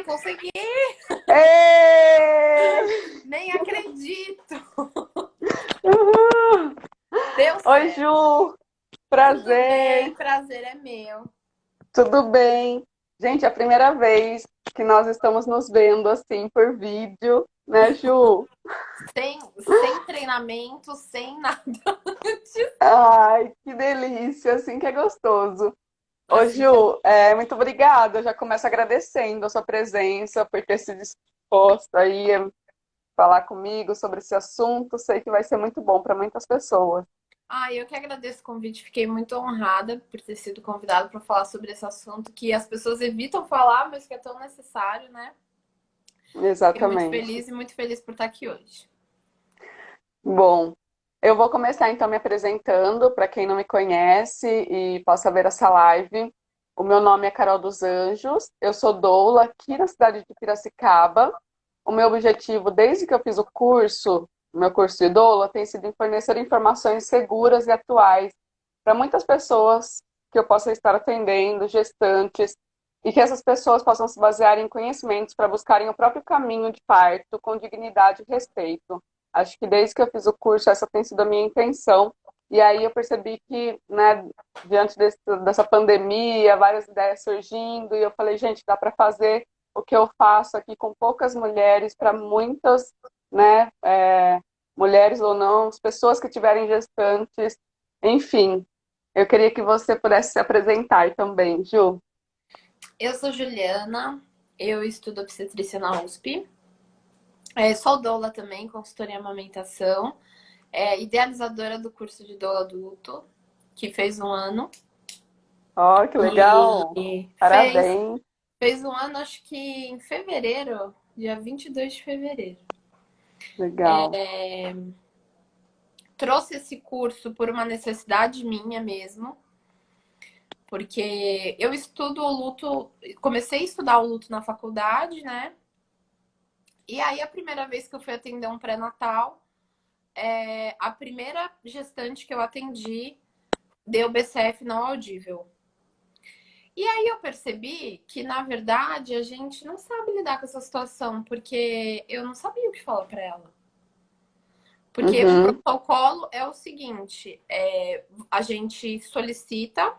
consegui! Ê! Nem acredito! Uhul! Deu Oi, certo. Ju! Tudo bem, Prazer! prazer é meu. Tudo bem? Gente, é a primeira vez que nós estamos nos vendo assim por vídeo, né, Ju? Sem treinamento, sem nada antes. Ai, que delícia, assim que é gostoso. Ô, Assim que é bom. Ju, muito obrigada. Eu já começo agradecendo a sua presença, por ter se disposto aí a falar comigo sobre esse assunto. Sei que vai ser muito bom para muitas pessoas. Eu que agradeço o convite, fiquei muito honrada por ter sido convidada para falar sobre esse assunto que as pessoas evitam falar, mas que é tão necessário, né? Fiquei Exatamente. muito feliz por estar aqui hoje. Bom, eu vou começar então me apresentando para quem não me conhece e possa ver essa live. O meu nome é Carol dos Anjos, eu sou doula aqui na cidade de Piracicaba. O meu objetivo, desde que eu fiz o meu curso de doula, tem sido em fornecer informações seguras e atuais para muitas pessoas que eu possa estar atendendo, gestantes, e que essas pessoas possam se basear em conhecimentos para buscarem o próprio caminho de parto com dignidade e respeito. Acho que desde que eu fiz o curso, essa tem sido a minha intenção. E aí eu percebi que, né, diante dessa pandemia, várias ideias surgindo, e eu falei, gente, dá para fazer o que eu faço aqui com poucas mulheres para muitas, né, mulheres ou não, as pessoas que tiverem gestantes, enfim. Eu queria que você pudesse se apresentar também, Ju. Eu sou Juliana, eu estudo obstetrícia na USP. Sou doula também, consultora em amamentação. Idealizadora do curso de doula adulto, que fez um ano. Oh, que legal! E Parabéns! fez um ano, acho que em fevereiro, dia 22 de fevereiro. Legal. Trouxe esse curso por uma necessidade minha mesmo, porque eu estudo o luto, comecei a estudar o luto na faculdade, né? E aí, a primeira vez que eu fui atender um pré-natal, a primeira gestante que eu atendi deu BCF não audível. E aí eu percebi que, na verdade, a gente não sabe lidar com essa situação, porque eu não sabia o que falar para ela. Porque o Uhum, protocolo é o seguinte: a gente solicita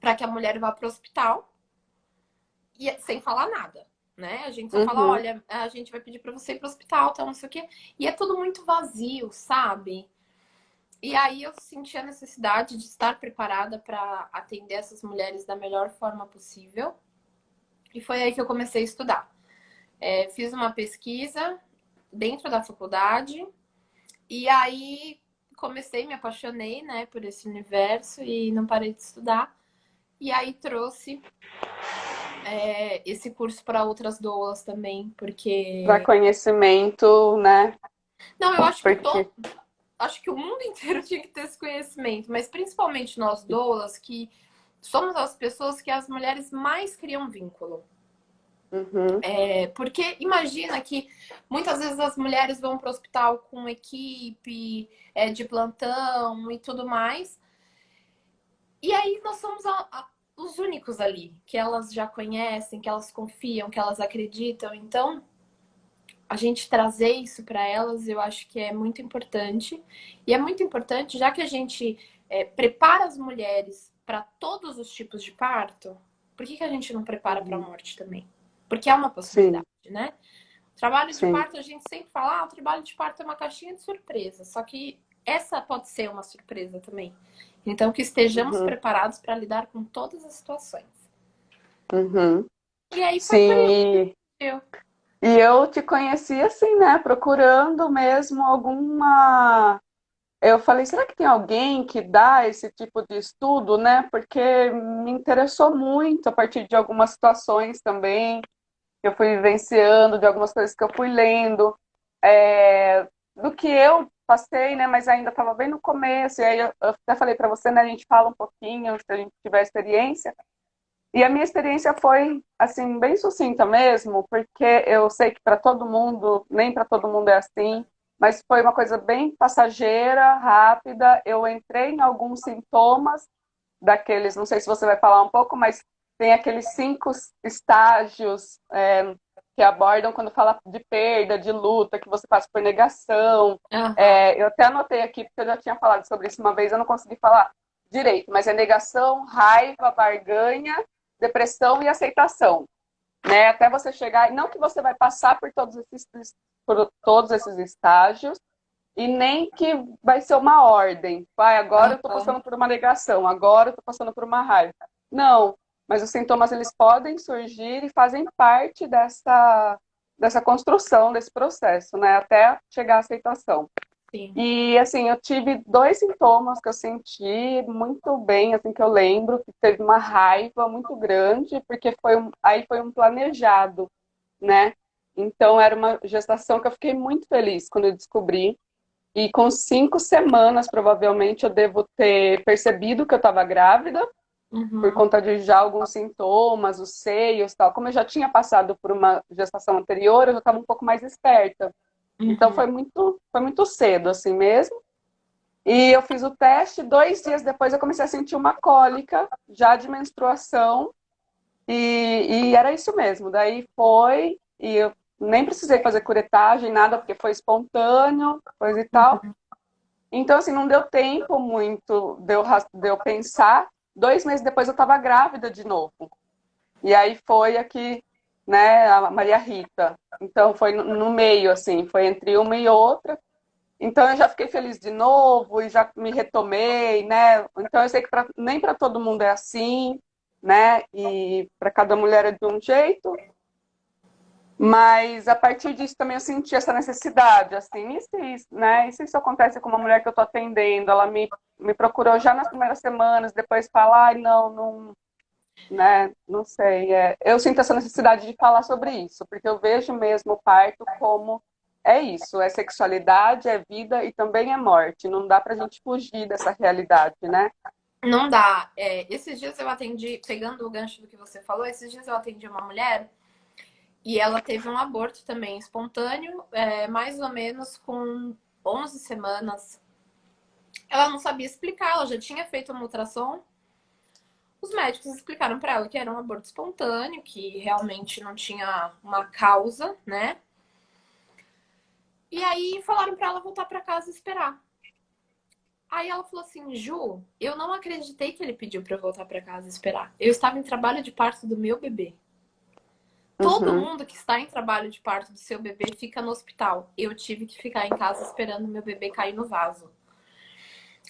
para que a mulher vá para o hospital e sem falar nada, né? A gente só fala, uhum. olha, a gente vai pedir para você ir para o hospital, tal, não sei o quê. E é tudo muito vazio, sabe? E aí eu senti a necessidade de estar preparada para atender essas mulheres da melhor forma possível. E foi aí que eu comecei a estudar. Fiz uma pesquisa dentro da faculdade e aí comecei, me apaixonei, né, por esse universo e não parei de estudar. E aí trouxe esse curso para outras doulas também, Para porque conhecimento, né? não, eu acho que Porque acho que o mundo inteiro tinha que ter esse conhecimento, mas principalmente nós doulas que somos as pessoas que as mulheres mais criam vínculo. uhum, Porque imagina que muitas vezes as mulheres vão para o hospital com equipe de plantão e tudo mais, e aí nós somos os únicos ali que elas já conhecem, que elas confiam, que elas acreditam. Então, a gente trazer isso para elas, eu acho que é muito importante. E é muito importante, já que a gente prepara as mulheres para todos os tipos de parto, por que a gente não prepara para a uhum. morte também? Porque é uma possibilidade, Sim, né? O trabalho de sim. parto, a gente sempre fala, o trabalho de parto é uma caixinha de surpresa. Só que essa pode ser uma surpresa também. Então, que estejamos Uhum, preparados para lidar com todas as situações. uhum. E aí foi por isso. Sim, e eu te conheci assim, né? Procurando mesmo alguma. Eu falei, será que tem alguém que dá esse tipo de estudo, né? Porque me interessou muito a partir de algumas situações também que eu fui vivenciando, de algumas coisas que eu fui lendo, do que eu passei, né? Mas ainda estava bem no começo. E aí eu até falei para você, né? A gente fala um pouquinho, se a gente tiver experiência. E a minha experiência foi, assim, bem sucinta mesmo, porque eu sei que para todo mundo, nem para todo mundo é assim, mas foi uma coisa bem passageira, rápida. Eu entrei em alguns sintomas daqueles, não sei se você vai falar um pouco, mas tem aqueles 5 estágios que abordam quando fala de perda, de luta, que você passa por negação. Aham, Eu até anotei aqui, porque eu já tinha falado sobre isso uma vez, eu não consegui falar direito, mas é negação, raiva, barganha, depressão e aceitação. Né? Até você chegar, não que você vai passar por todos esses estágios, e nem que vai ser uma ordem. Vai, agora eu estou aham, passando por uma negação, agora eu estou passando por uma raiva. Não, mas os sintomas eles podem surgir e fazem parte dessa construção, desse processo, né? Até chegar à aceitação. sim. E assim, eu tive 2 sintomas que eu senti muito bem, assim, que eu lembro, que teve uma raiva muito grande, porque aí foi um planejado, né? Então era uma gestação que eu fiquei muito feliz quando eu descobri. E com 5 semanas, provavelmente, eu devo ter percebido que eu estava grávida, por Uhum, conta de já alguns sintomas, os seios, tal. Como eu já tinha passado por uma gestação anterior, eu já estava um pouco mais esperta. Então uhum. foi muito cedo, assim mesmo. E eu fiz o teste, 2 dias depois eu comecei a sentir uma cólica, já de menstruação, e era isso mesmo. Daí foi, e eu nem precisei fazer curetagem, nada, porque foi espontâneo, coisa e tal. Uhum. Então, assim, não deu tempo muito de eu pensar. 2 meses depois eu estava grávida de novo. E aí foi aqui, né, a Maria Rita. Então foi no meio, assim, foi entre uma e outra. Então eu já fiquei feliz de novo e já me retomei, né? Então eu sei que nem para todo mundo é assim, né? E para cada mulher é de um jeito. Mas a partir disso também eu senti essa necessidade, assim, né? E se isso acontece com uma mulher que eu tô atendendo, ela me procurou já nas primeiras semanas, depois fala, ai, não, né? Não sei. Eu sinto essa necessidade de falar sobre isso, porque eu vejo mesmo o parto como é isso, é sexualidade, é vida e também é morte. Não dá pra gente fugir dessa realidade, né? Não dá. Esses dias eu atendi, pegando o gancho do que você falou, esses dias eu atendi uma mulher e ela teve um aborto também espontâneo, mais ou menos com 11 semanas. Ela não sabia explicar, ela já tinha feito uma ultrassom. Os médicos explicaram para ela que era um aborto espontâneo, que realmente não tinha uma causa, né? E aí falaram para ela voltar para casa e esperar. Aí ela falou assim: Ju, eu não acreditei que ele pediu para eu voltar para casa e esperar. Eu estava em trabalho de parto do meu bebê. Todo Uhum, mundo que está em trabalho de parto do seu bebê fica no hospital. Eu tive que ficar em casa esperando meu bebê cair no vaso.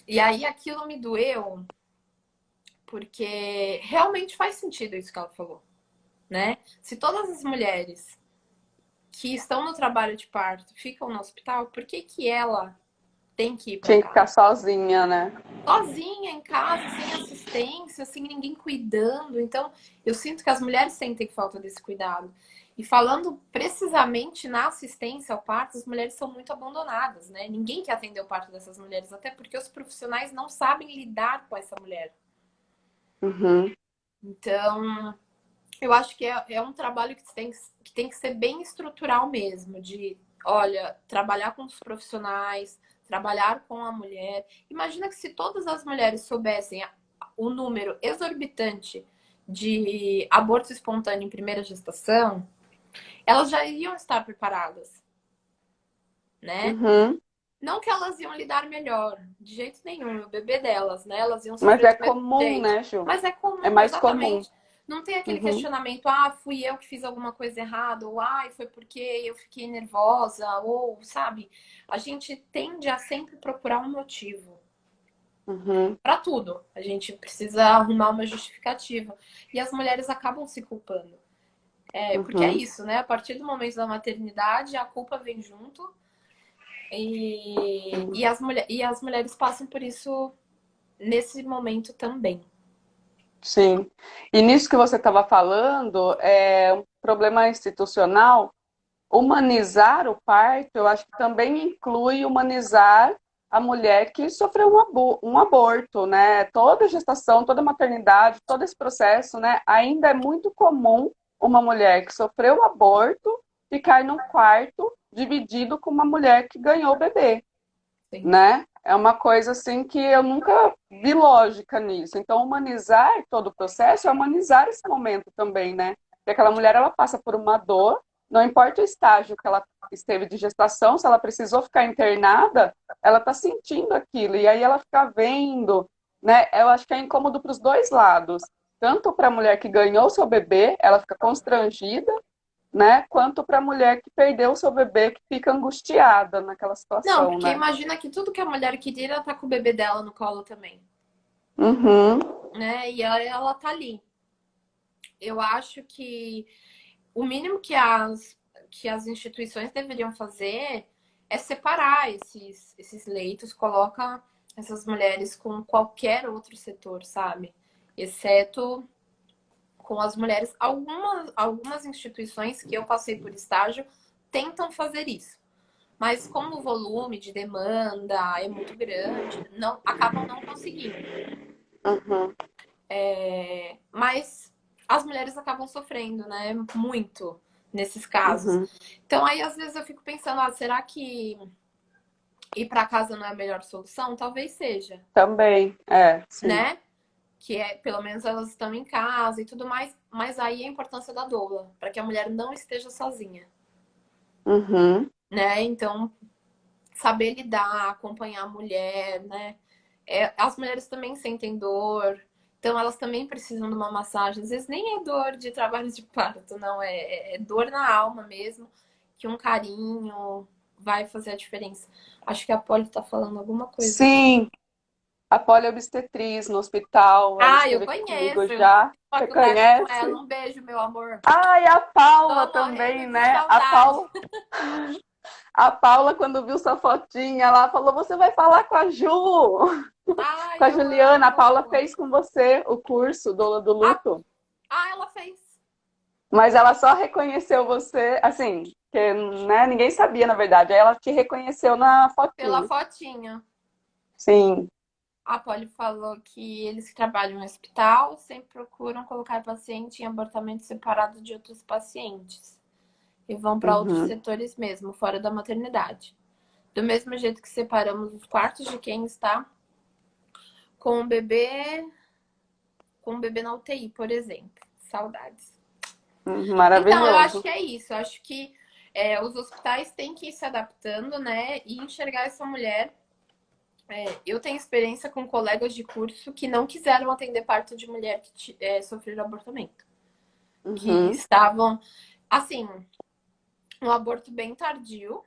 E aí aquilo me doeu, porque realmente faz sentido isso que ela falou, né? Se todas as mulheres que estão no trabalho de parto ficam no hospital, por que que ela tem que ir para tinha que ficar casa? sozinha, né? Sozinha em casa, sem assistência, sem ninguém cuidando. Então, eu sinto que as mulheres sentem falta desse cuidado. E falando precisamente na assistência ao parto, as mulheres são muito abandonadas, né? Ninguém quer atender o parto dessas mulheres, até porque os profissionais não sabem lidar com essa mulher. Uhum, Então, eu acho que é um trabalho que tem que ser bem estrutural mesmo, de, olha, trabalhar com os profissionais, trabalhar com a mulher. Imagina que se todas as mulheres soubessem o número exorbitante de aborto espontâneo em primeira gestação, elas já iriam estar preparadas, né? uhum. Não que elas iam lidar melhor, de jeito nenhum, o bebê delas, né? Elas iam Mas sofrer é do mesmo comum, jeito. né, Ju? Mas é É comum, mais comum. exatamente. Não tem aquele Uhum, questionamento, ah, fui eu que fiz alguma coisa errada, ou ai, foi porque eu fiquei nervosa, ou, sabe? A gente tende a sempre procurar um motivo uhum, para tudo. A gente precisa arrumar uma justificativa. E as mulheres acabam se culpando. Porque é uhum. isso, né? A partir do momento da maternidade, a culpa vem junto. Sim. E as mulheres passam por isso nesse momento também. Sim. E nisso que você estava falando, é um problema institucional. Humanizar o parto, eu acho que também inclui humanizar a mulher que sofreu um aborto, né? Toda gestação, toda maternidade, todo esse processo, né? Ainda é muito comum uma mulher que sofreu o aborto ficar num quarto dividido com uma mulher que ganhou o bebê, Sim. né? É uma coisa assim que eu nunca vi lógica nisso. Então, humanizar todo o processo é humanizar esse momento também, né? Porque aquela mulher, ela passa por uma dor, não importa o estágio que ela esteve de gestação, se ela precisou ficar internada, ela está sentindo aquilo. E aí ela fica vendo, né? Eu acho que é incômodo para os dois lados. Tanto para a mulher que ganhou o seu bebê, ela fica constrangida, né? Quanto para a mulher que perdeu o seu bebê, que fica angustiada naquela Não, situação, porque né? imagina que tudo que a mulher queria era estar com o bebê dela no colo também, Uhum, né? E ela tá ali. Eu acho que o mínimo que as instituições deveriam fazer é separar esses leitos, coloca essas mulheres com qualquer outro setor, sabe? Exceto com as mulheres. Algumas instituições que eu passei por estágio tentam fazer isso. Mas como o volume de demanda é muito grande, não acabam não conseguindo. uhum, Mas as mulheres acabam sofrendo, né? Muito nesses casos. uhum. Então aí às vezes eu fico pensando, será que ir para casa não é a melhor solução? Talvez seja, Também, sim. né? Que é, pelo menos elas estão em casa e tudo mais, mas aí a importância da doula, para que a mulher não esteja sozinha, Uhum, né? Então, saber lidar, acompanhar a mulher, né? As mulheres também sentem dor, então elas também precisam de uma massagem. Às vezes nem é dor de trabalho de parto, não, é dor na alma mesmo, que um carinho vai fazer a diferença. Acho que a Polly tá falando alguma coisa aqui. sim, a poliobstetriz no hospital, ela Eu esteve aqui comigo conheço, eu fiz já. Você faculdade com ela. conhece? Um beijo, meu amor. Ai, a Paula Tô morrendo também, de né? saudade. A Paula, quando viu sua fotinha, ela falou: Você vai falar com a Ju, com a Eu Juliana. A Paula amo. fez com você o curso do Ah, luto, ela fez mas ela só reconheceu você, assim, que né, ninguém sabia, na verdade. Aí ela te reconheceu na pela fotinha. fotinha. Sim. A Polly falou que eles que trabalham no hospital sempre procuram colocar paciente em abortamento separado de outros pacientes e vão para outros Uhum. setores mesmo, fora da maternidade. Do mesmo jeito que separamos os quartos de quem está com o bebê na UTI, por exemplo. Saudades. Então, eu acho Maravilhoso. que é isso. Eu acho que os hospitais têm que ir se adaptando, né? E enxergar essa mulher. Eu tenho experiência com colegas de curso que não quiseram atender parto de mulher que sofreu abortamento. Que Uhum. estavam, assim, um aborto bem tardio,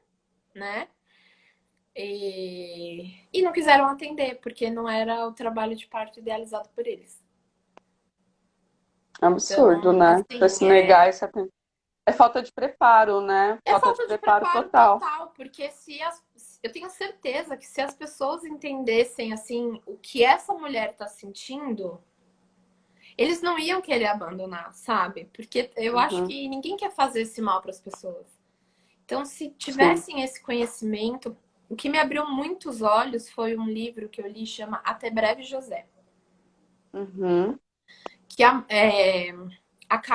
né? E não quiseram atender, porque não era o trabalho de parto idealizado por eles. Absurdo, Então, né? Pra assim, se negar essa. É falta de preparo, né? é Falta de falta de preparo preparo total. total, porque eu tenho certeza que se as pessoas entendessem, assim, o que essa mulher tá sentindo, eles não iam querer abandonar, sabe? Porque eu acho Uhum. que ninguém quer fazer esse mal para as pessoas. Então, se Sim. tivessem esse conhecimento, o que me abriu muitos olhos foi um livro que eu li, chama Até Breve José. Uhum. Que a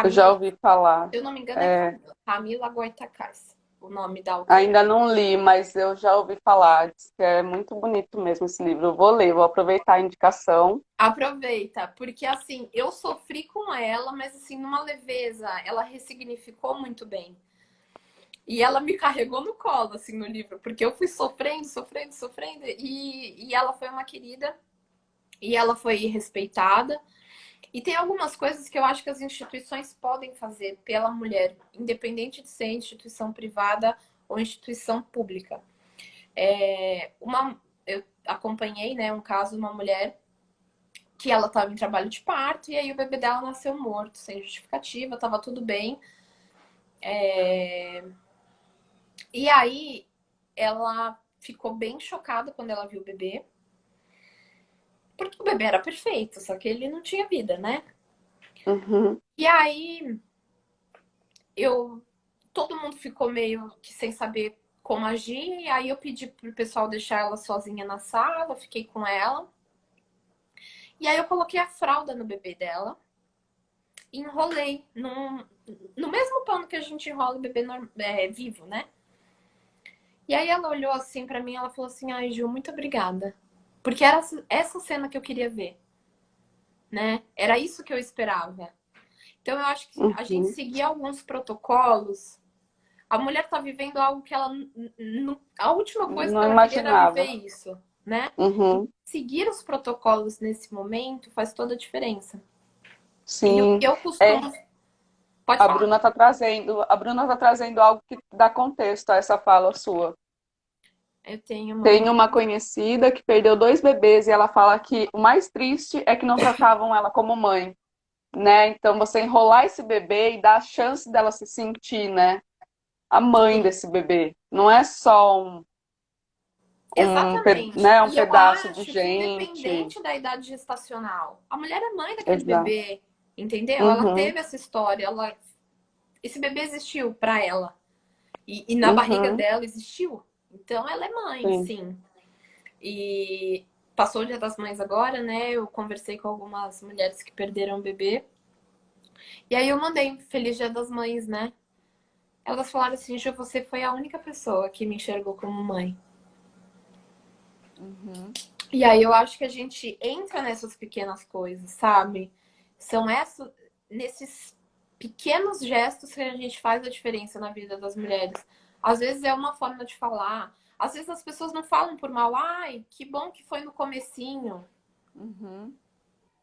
Eu já Camila, ouvi falar. se eu não me engano, é É, Camila Goitacás, o nome da autora. ainda não li, mas eu já ouvi falar. Diz que é muito bonito mesmo esse livro. Eu vou ler, vou aproveitar a indicação. Aproveita, porque assim, eu sofri com ela, mas assim, numa leveza, ela ressignificou muito bem. E ela me carregou no colo, assim, no livro, porque eu fui sofrendo, sofrendo, sofrendo, e ela foi uma querida, e ela foi respeitada. E tem algumas coisas que eu acho que as instituições podem fazer pela mulher, independente de ser instituição privada ou instituição pública. Eu acompanhei, né, um caso de uma mulher que ela estava em trabalho de parto e aí o bebê dela nasceu morto, sem justificativa, estava tudo bem. E aí ela ficou bem chocada quando ela viu o bebê, porque o bebê era perfeito, só que ele não tinha vida, né? Uhum. E aí eu todo mundo ficou meio que sem saber como agir, e aí eu pedi pro pessoal deixar ela sozinha na sala, fiquei com ela. E aí eu coloquei a fralda no bebê dela e enrolei no mesmo pano que a gente enrola o bebê vivo, né? E aí ela olhou assim pra mim, ela falou assim: "Ai, Ju, muito obrigada". Porque era essa cena que eu queria ver, né? Era isso que eu esperava. Então eu acho que a gente Uhum. seguir alguns protocolos, a mulher tá vivendo algo que ela a última coisa que Não ela queria era viver imaginava. isso, né? E Uhum. seguir os protocolos nesse momento faz toda a diferença. E o que Sim. eu É, costumo. Pode falar. A Bruna tá trazendo algo que dá contexto a essa fala sua. Eu tenho uma. Tem uma conhecida que perdeu dois bebês e ela fala que o mais triste é que não tratavam ela como mãe, né? Então você enrolar esse bebê e dar a chance dela se sentir, né, a mãe Sim, desse bebê. Não é só exatamente. né, um E eu pedaço de acho que gente. independente da idade gestacional, a mulher é mãe daquele Exato. bebê, entendeu? Ela Uhum, teve essa história, esse bebê existiu pra ela. E na barriga uhum, dela existiu. Então ela é mãe, sim. sim. E passou o Dia das Mães agora, né? Eu conversei com algumas mulheres que perderam o bebê. E aí eu mandei um Feliz Dia das Mães, né? Elas falaram assim: Ju, você foi a única pessoa que me enxergou como mãe. Uhum. E aí eu acho que a gente entra nessas pequenas coisas, sabe? São nesses pequenos gestos que a gente faz a diferença na vida das mulheres. Às vezes é uma forma de falar, às vezes as pessoas não falam por mal, ai, que bom que foi no comecinho, Uhum.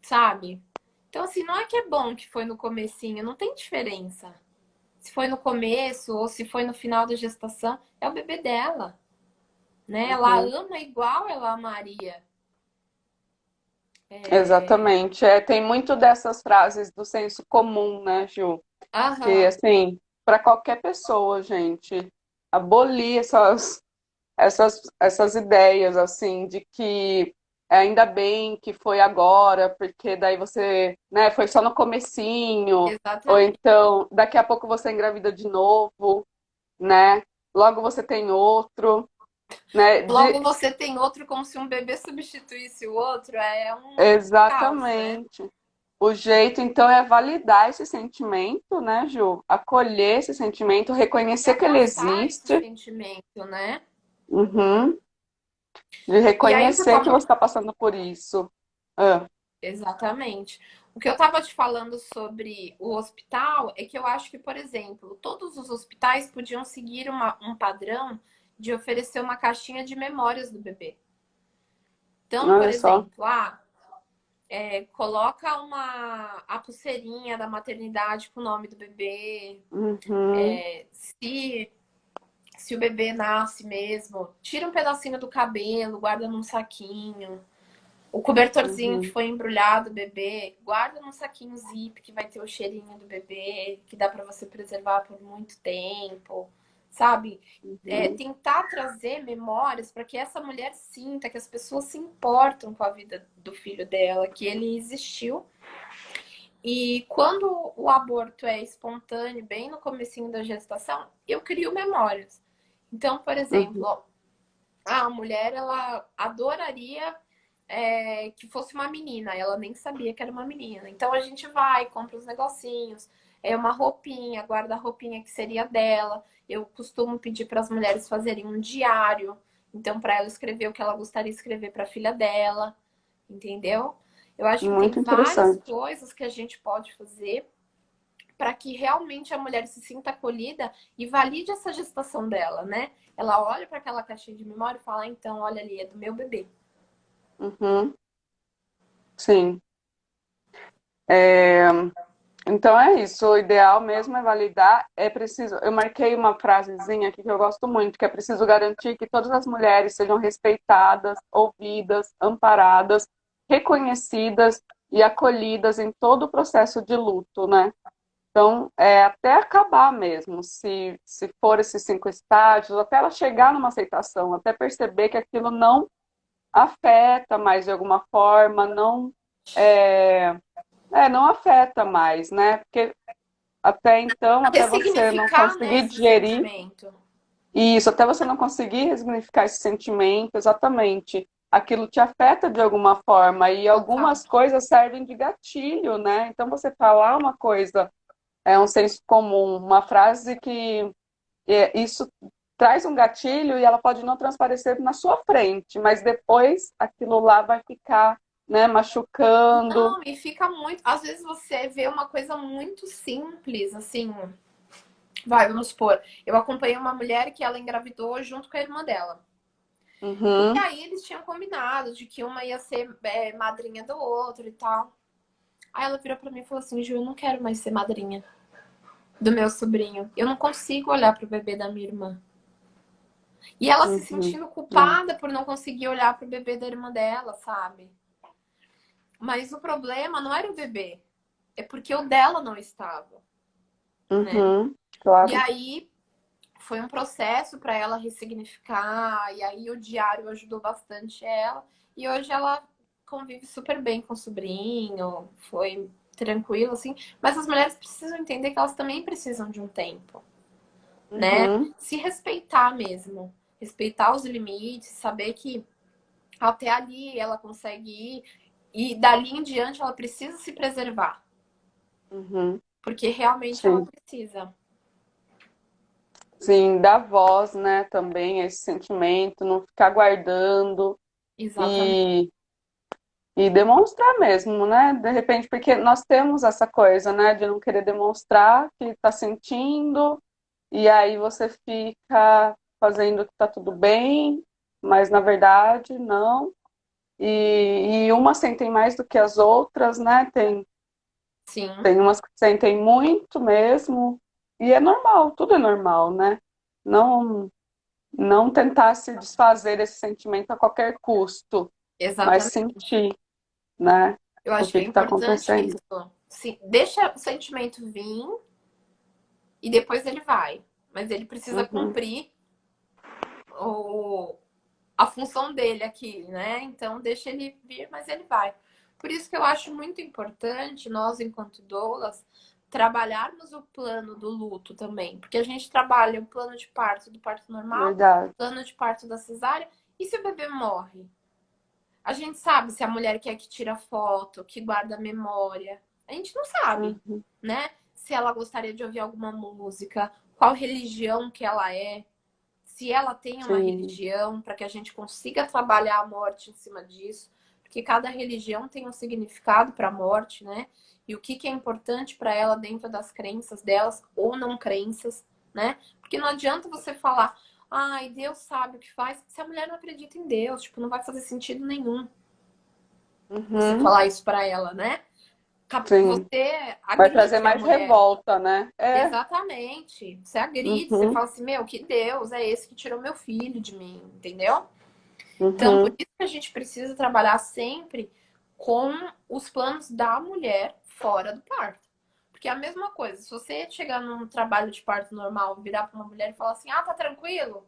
sabe? Então assim, não é que é bom que foi no comecinho, não tem diferença. Se foi no começo ou se foi no final da gestação, é o bebê dela, né? Ela Uhum. ama igual ela amaria. É... Exatamente. É, tem muito dessas frases do senso comum, né, Ju? Que, Aham. assim, para qualquer pessoa, gente, abolir essas ideias, assim, de que ainda bem que foi agora, porque daí você, né, foi só no comecinho, ou Exatamente. então daqui a pouco você engravida de novo, né? Logo você tem outro, né? Logo você tem outro como se um bebê substituísse o outro, é um caos, né? Exatamente. O jeito, então, é validar esse sentimento, né, Ju? Acolher esse sentimento, E reconhecer que ele abraçar esse existe, sentimento, né? uhum, de E aí o que eu reconhecer que tava. você está passando por isso. Ah, Exatamente. O que eu tava te falando sobre o hospital é que eu acho que, por exemplo, todos os hospitais podiam seguir um padrão de oferecer uma caixinha de memórias do bebê. Então, por olha só. exemplo, coloca a pulseirinha da maternidade com o nome do bebê. Uhum, Se o bebê nasce mesmo, tira um pedacinho do cabelo, guarda num saquinho. O cobertorzinho que uhum, foi embrulhado, do bebê, guarda num saquinho zip que vai ter o cheirinho do bebê, que dá para você preservar por muito tempo, sabe? uhum, Tentar trazer memórias para que essa mulher sinta que as pessoas se importam com a vida do filho dela, que ele existiu. E quando o aborto é espontâneo, bem no comecinho da gestação, eu crio memórias. Então, por uhum, exemplo, a mulher ela adoraria que fosse uma menina, ela nem sabia que era uma menina. Então a gente vai, compra os negocinhos, uma roupinha, guarda a roupinha que seria dela. Eu costumo pedir para as mulheres fazerem um diário, então para ela escrever o que ela gostaria de escrever para a filha dela, entendeu? Eu acho que tem muito várias interessante. coisas que a gente pode fazer para que realmente a mulher se sinta acolhida e valide essa gestação dela, né? Ela olha para aquela caixinha de memória e fala: ah, então, olha ali, é do meu bebê. Uhum, sim. É, então é isso. O ideal mesmo é validar. É preciso. Eu marquei uma frasezinha aqui que eu gosto muito, que é preciso garantir que todas as mulheres sejam respeitadas, ouvidas, amparadas, reconhecidas e acolhidas em todo o processo de luto, né? Então, até acabar mesmo, se for esses 5 estágios, até ela chegar numa aceitação, até perceber que aquilo não afeta mais de alguma forma, é, não afeta mais, né? Porque até então, até você não Ressignificar, né, conseguir esse digerir sentimento. isso, até você não conseguir ressignificar esse sentimento, exatamente, aquilo te afeta de alguma forma e Total. algumas coisas servem de gatilho, né? Então, você falar uma coisa é um senso comum, uma frase que isso traz um gatilho e ela pode não transparecer na sua frente, mas depois aquilo lá vai ficar, né, machucando. Não, e fica muito. Às vezes você vê uma coisa muito simples, assim. Vai, vamos supor. Eu acompanhei uma mulher que ela engravidou junto com a irmã dela. E Uhum, aí eles tinham combinado de que uma ia ser madrinha do outro e tal. Aí ela virou pra mim e falou assim: Ju, eu não quero mais ser madrinha do meu sobrinho. Eu não consigo olhar pro bebê da minha irmã. E ela se uhum, sentindo é, culpada por não conseguir olhar pro bebê da irmã dela, sabe? Mas o problema não era o bebê, é porque o dela não estava, né? uhum, E claro. aí foi um processo para ela ressignificar, e aí o diário ajudou bastante ela. E hoje ela convive super bem com o sobrinho, foi tranquilo, assim. Mas as mulheres precisam entender que elas também precisam de um tempo, né? Uhum, Se respeitar mesmo. Respeitar os limites, saber que até ali ela consegue ir, e dali em diante ela precisa se preservar, uhum, porque realmente ela sim. precisa. Sim, dar voz, né, também a esse sentimento, não ficar guardando Exatamente. e, e demonstrar mesmo, né? De repente, porque nós temos essa coisa, né, de não querer demonstrar que está sentindo, e aí você fica fazendo que tá tudo bem, mas na verdade não. E umas sentem mais do que as outras, né? Sim, Tem umas que sentem muito mesmo, e é normal, tudo é normal, né? Não, não tentar se desfazer desse sentimento a qualquer custo, mas exatamente. sentir, né? Eu O acho que que é está importante isso. acontecendo. Sim, deixa o sentimento vir e depois ele vai. Mas ele precisa Uhum, cumprir o, a função dele aqui, né? Então deixa ele vir, mas ele vai. Por isso que eu acho muito importante nós, enquanto doulas, trabalharmos o plano do luto também. Porque a gente trabalha o plano de parto do parto normal, verdade. plano de parto da cesárea, e se o bebê morre? A gente sabe se a mulher quer que tira foto, que guarda a memória. A gente não sabe, Uhum, né? Se ela gostaria de ouvir alguma música, qual religião que ela é, se ela tem uma sim. religião, para que a gente consiga trabalhar a morte em cima disso, porque cada religião tem um significado para a morte, né? E o que, que é importante para ela dentro das crenças delas ou não crenças, né? Porque não adianta você falar, ai, Deus sabe o que faz, se a mulher não acredita em Deus, tipo, não vai fazer sentido nenhum você Uhum, falar isso para ela, né? sim. Você Vai trazer agride a mais mulher. revolta, né? É. Exatamente. Você agride, você Uhum, fala assim, meu, que Deus é esse que tirou meu filho de mim, entendeu? Então, por uhum, isso que a gente precisa trabalhar sempre com os planos da mulher fora do parto. Porque é a mesma coisa, se você chegar num trabalho de parto normal, virar para uma mulher e falar assim, ah, tá tranquilo?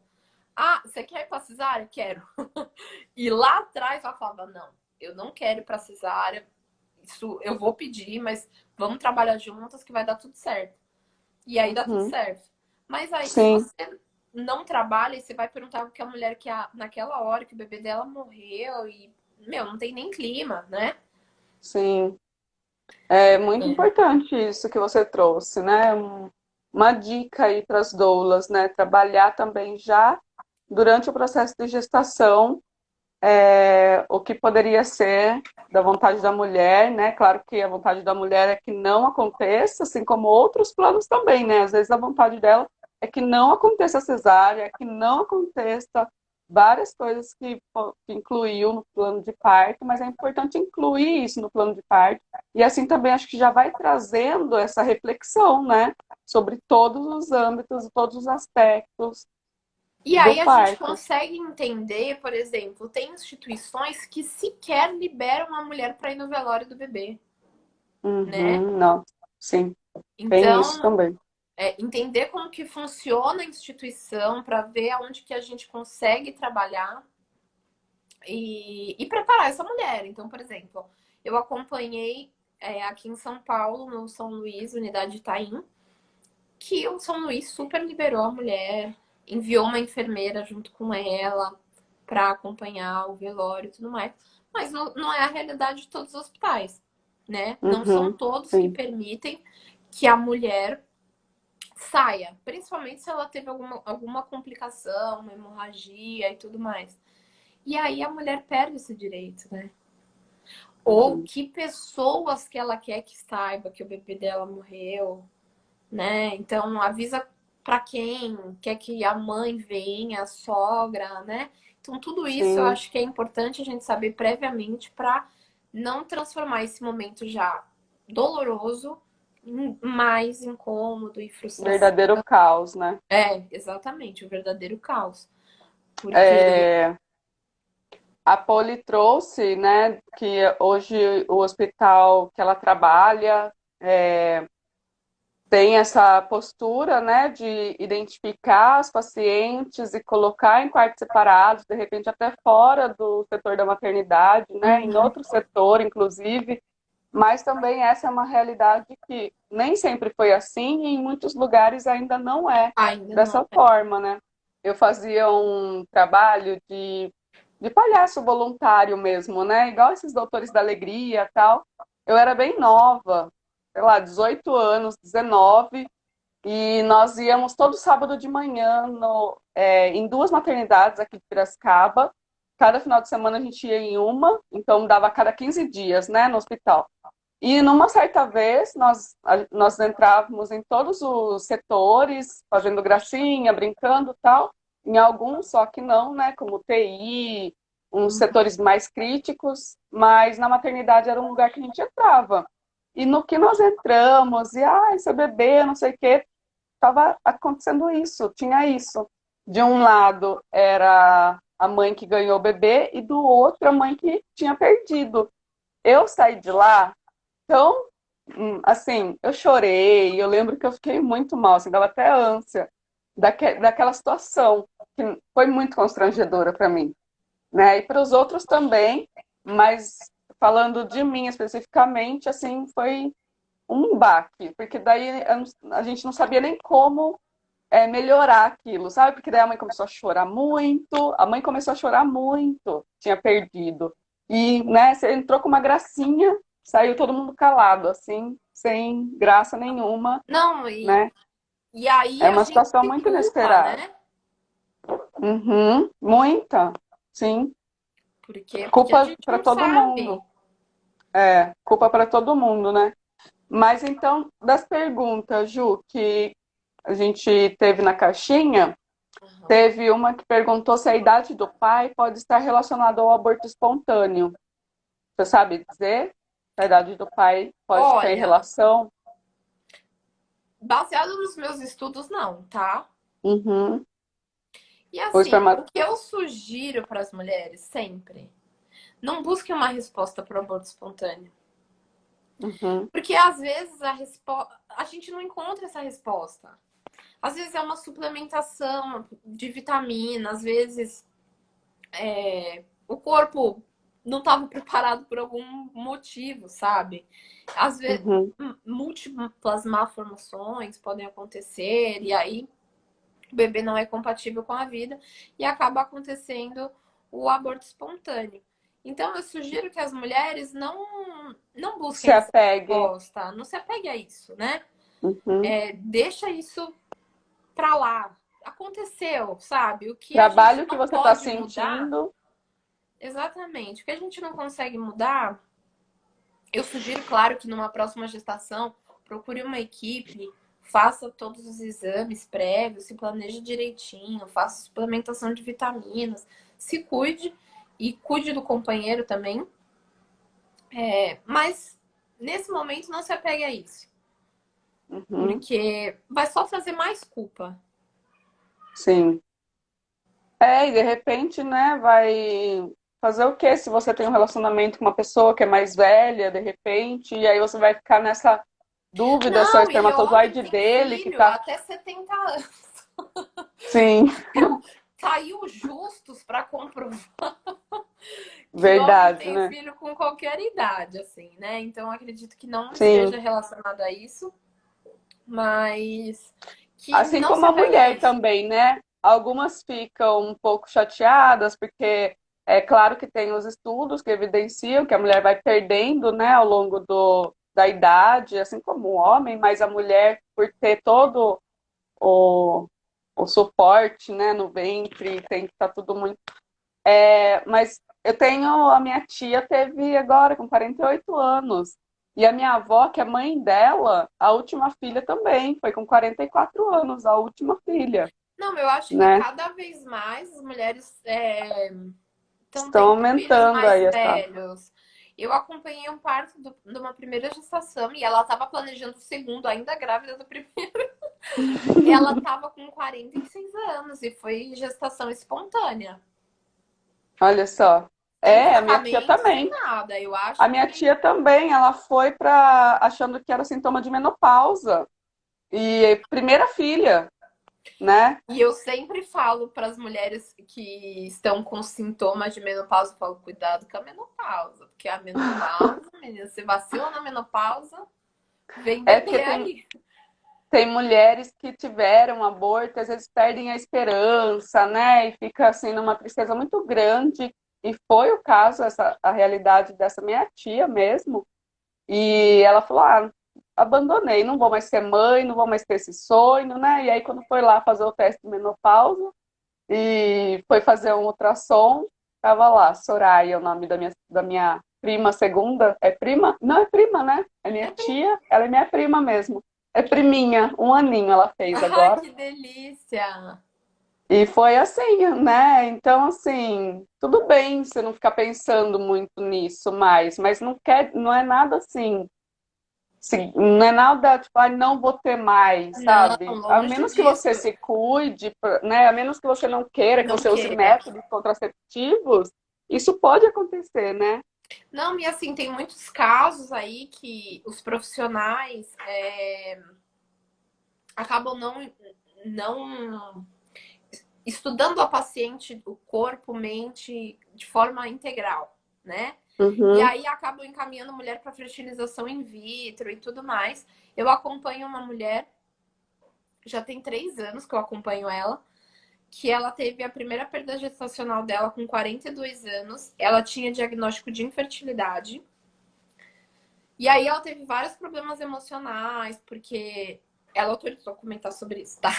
Ah, você quer ir pra cesárea? Quero. E lá atrás ela falava, não, eu não quero ir pra cesárea, isso eu vou pedir, mas vamos trabalhar juntas que vai dar tudo certo. E aí dá tudo uhum. certo. Mas aí, se Sim, você não trabalha e você vai perguntar o que a mulher quer naquela hora que o bebê dela morreu e, meu, não tem nem clima, né? sim. É muito É. importante isso que você trouxe, né? Uma dica aí para as doulas, né? Trabalhar também já durante o processo de gestação, o que poderia ser da vontade da mulher, né? Claro que a vontade da mulher é que não aconteça, assim como outros planos também, né? Às vezes a vontade dela é que não aconteça a cesárea, é que não aconteça várias coisas que incluiu no plano de parto, mas é importante incluir isso no plano de parto. E assim também acho que já vai trazendo essa reflexão, né? Sobre todos os âmbitos, todos os aspectos E do aí a gente parto. consegue entender, por exemplo, tem instituições que sequer liberam a mulher para ir no velório do bebê, né? Uhum, não, sim, tem isso Então, também. entender como que funciona a instituição para ver aonde que a gente consegue trabalhar e preparar essa mulher. Então, por exemplo, eu acompanhei aqui em São Paulo, no São Luís, unidade Itaim, que o São Luís super liberou a mulher, enviou uma enfermeira junto com ela para acompanhar o velório e tudo mais. Mas não é a realidade de todos os hospitais, né? Não são Uhum, todos que sim. permitem que a mulher saia, principalmente se ela teve alguma complicação, uma hemorragia e tudo mais. E aí a mulher perde esse direito, né? Ou Uhum. que pessoas que ela quer que saiba que o bebê dela morreu, né? Então avisa para quem quer que a mãe venha, a sogra, né? Então tudo isso eu Sim, acho que é importante a gente saber previamente para não transformar esse momento já doloroso em mais incômodo e frustração. verdadeiro caos, né? É, exatamente, o verdadeiro caos. Porque É, a Poli trouxe, né, que hoje o hospital que ela trabalha tem essa postura, né, de identificar os pacientes e colocar em quartos separados, de repente até fora do setor da maternidade, né, em uhum, outro setor, inclusive, mas também essa é uma realidade que nem sempre foi assim e em muitos lugares ainda não é ainda não. dessa forma, né? Eu fazia um trabalho de palhaço voluntário mesmo, né? Igual esses doutores da alegria e tal. Eu era bem nova, sei lá, 18 anos, 19, e nós íamos todo sábado de manhã em duas maternidades aqui de Piracicaba. Cada final de semana a gente ia em uma, então dava a cada 15 dias, né, no hospital. E numa certa vez, nós entrávamos em todos os setores, fazendo gracinha, brincando e tal. Em alguns, só que não, né? Como TI, uns setores mais críticos, mas na maternidade era um lugar que a gente entrava. E no que nós entramos, e seu bebê, não sei o quê, estava acontecendo isso, tinha isso. De um lado era a mãe que ganhou o bebê, e do outro a mãe que tinha perdido. Eu saí de lá então, assim, eu chorei, eu lembro que eu fiquei muito mal, assim, dava até ânsia daquela situação, que foi muito constrangedora para mim, né? E para os outros também, mas falando de mim especificamente, assim, foi um baque, porque daí a gente não sabia nem como melhorar aquilo, sabe? Porque daí a mãe começou a chorar muito, a mãe começou a chorar muito, tinha perdido. E, né, você entrou com uma gracinha, saiu todo mundo calado, assim, sem graça nenhuma, Não, né? e aí É a uma gente situação se muito culpa, inesperada. né? Uhum, muita, sim. Porque a Culpa gente para não todo sabe. mundo. Culpa para todo mundo, né? Mas então, das perguntas, Ju, que a gente teve na caixinha, Uhum. teve uma que perguntou se a idade do pai pode estar relacionada ao aborto espontâneo. Você sabe dizer? Se a idade do pai pode ter Olha, relação? baseado nos meus estudos, não, tá? Uhum. E O assim, esperma... o que eu sugiro para as mulheres sempre, não busque uma resposta para o aborto espontâneo. Uhum. Porque às vezes a gente não encontra essa resposta. Às vezes é uma suplementação de vitamina, às vezes o corpo não estava preparado por algum motivo, sabe? Às vezes Uhum. múltiplas malformações podem acontecer e aí o bebê não é compatível com a vida e acaba acontecendo o aborto espontâneo. Então eu sugiro que as mulheres não Se busquem essa apegue. resposta, não se apegue a isso, né? Uhum. Deixa isso pra lá. Aconteceu, sabe? O que a gente Trabalho que não você está pode mudar, sentindo. exatamente. O que a gente não consegue mudar, eu sugiro, claro, que numa próxima gestação, procure uma equipe, faça todos os exames prévios, se planeje direitinho, faça suplementação de vitaminas, se cuide e cuide do companheiro também. Mas nesse momento não se apegue a isso, Uhum. porque vai só trazer mais culpa. Sim. E de repente, né, vai fazer o quê? Se você tem um relacionamento com uma pessoa que é mais velha, de repente, e aí você vai ficar nessa dúvida se é o Não, e homem espermatozoide tem dele que filho tá. até 70 anos. Sim, Caiu justos para comprovar que homem verdade, tem né? filho com qualquer idade, assim, né? Então acredito que não esteja Sim. relacionado a isso, mas que Assim não se como a apegue a mulher isso. também, né? Algumas ficam um pouco chateadas, porque é claro que tem os estudos que evidenciam que a mulher vai perdendo, né, ao longo da idade, assim como o homem, mas a mulher, por ter todo o, o suporte, né, no ventre, tem que estar tudo muito. Mas eu tenho, a minha tia teve agora com 48 anos. E a minha avó, que é mãe dela, a última filha também, foi com 44 anos, a última filha, Não, eu acho que né? cada vez mais as mulheres estão Estão tendo filhos aumentando mais aí essa. velhos. Eu acompanhei um parto de uma primeira gestação e ela estava planejando o segundo, ainda grávida do primeiro. Ela estava com 46 anos e foi gestação espontânea. Olha só. Sem A minha tia tratamento, sem também. nada. Eu A acho minha que. tia também, ela foi para achando que era sintoma de menopausa. E primeira filha, né? E eu sempre falo para as mulheres que estão com sintomas de menopausa, eu falo, cuidado com a menopausa, porque a menopausa, menina, você vacila na menopausa, vem É porque bebê aí. tem mulheres que tiveram aborto, às vezes perdem a esperança, né? E fica assim numa tristeza muito grande. E foi o caso, a realidade dessa minha tia mesmo. E ela falou: ah, abandonei, não vou mais ser mãe, não vou mais ter esse sonho, né? E aí, quando foi lá fazer o teste de menopausa e foi fazer um ultrassom, tava lá, Soraya, o nome da minha prima segunda. É prima? Não, é prima, né? É minha É bem... tia, ela é minha prima mesmo. É priminha, um aninho ela fez Ai, agora. que delícia! E foi assim, né? Então, assim, tudo bem você não ficar pensando muito nisso mais, mas não quer, não é nada assim. Não é nada tipo, ah, não vou ter mais, Não, sabe? A longe menos que disso, você se cuide, né? A menos que você não queira, que não você use queira. métodos contraceptivos, isso pode acontecer, né? Não, e assim, tem muitos casos aí que os profissionais acabam não estudando a paciente, o corpo, mente, de forma integral, né? E Uhum, aí acabam encaminhando a mulher para fertilização in vitro e tudo mais. Eu acompanho uma mulher, já tem 3 anos que eu acompanho ela, que ela teve a primeira perda gestacional dela com 42 anos. Ela tinha diagnóstico de infertilidade. E aí ela teve vários problemas emocionais, porque ela autorizou comentar sobre isso, tá?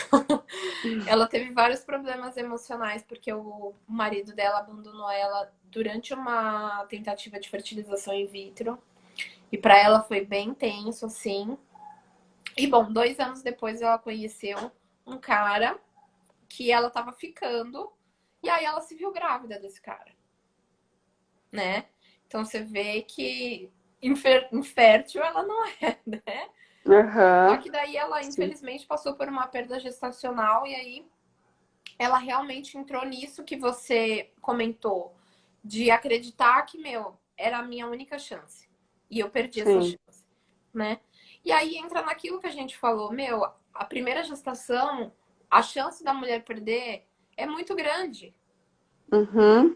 Ela teve vários problemas emocionais, porque o marido dela abandonou ela durante uma tentativa de fertilização in vitro. E para ela foi bem tenso, assim. E bom, 2 anos depois ela conheceu um cara que ela tava ficando. E aí ela se viu grávida desse cara, né? Então você vê que infértil ela não é, né? Só aham, que daí ela, sim, infelizmente, passou por uma perda gestacional e aí ela realmente entrou nisso que você comentou, de acreditar que, meu, era a minha única chance. E eu perdi essa sim. chance, né? E aí entra naquilo que a gente falou, meu, a primeira gestação, a chance da mulher perder é muito grande. Uhum.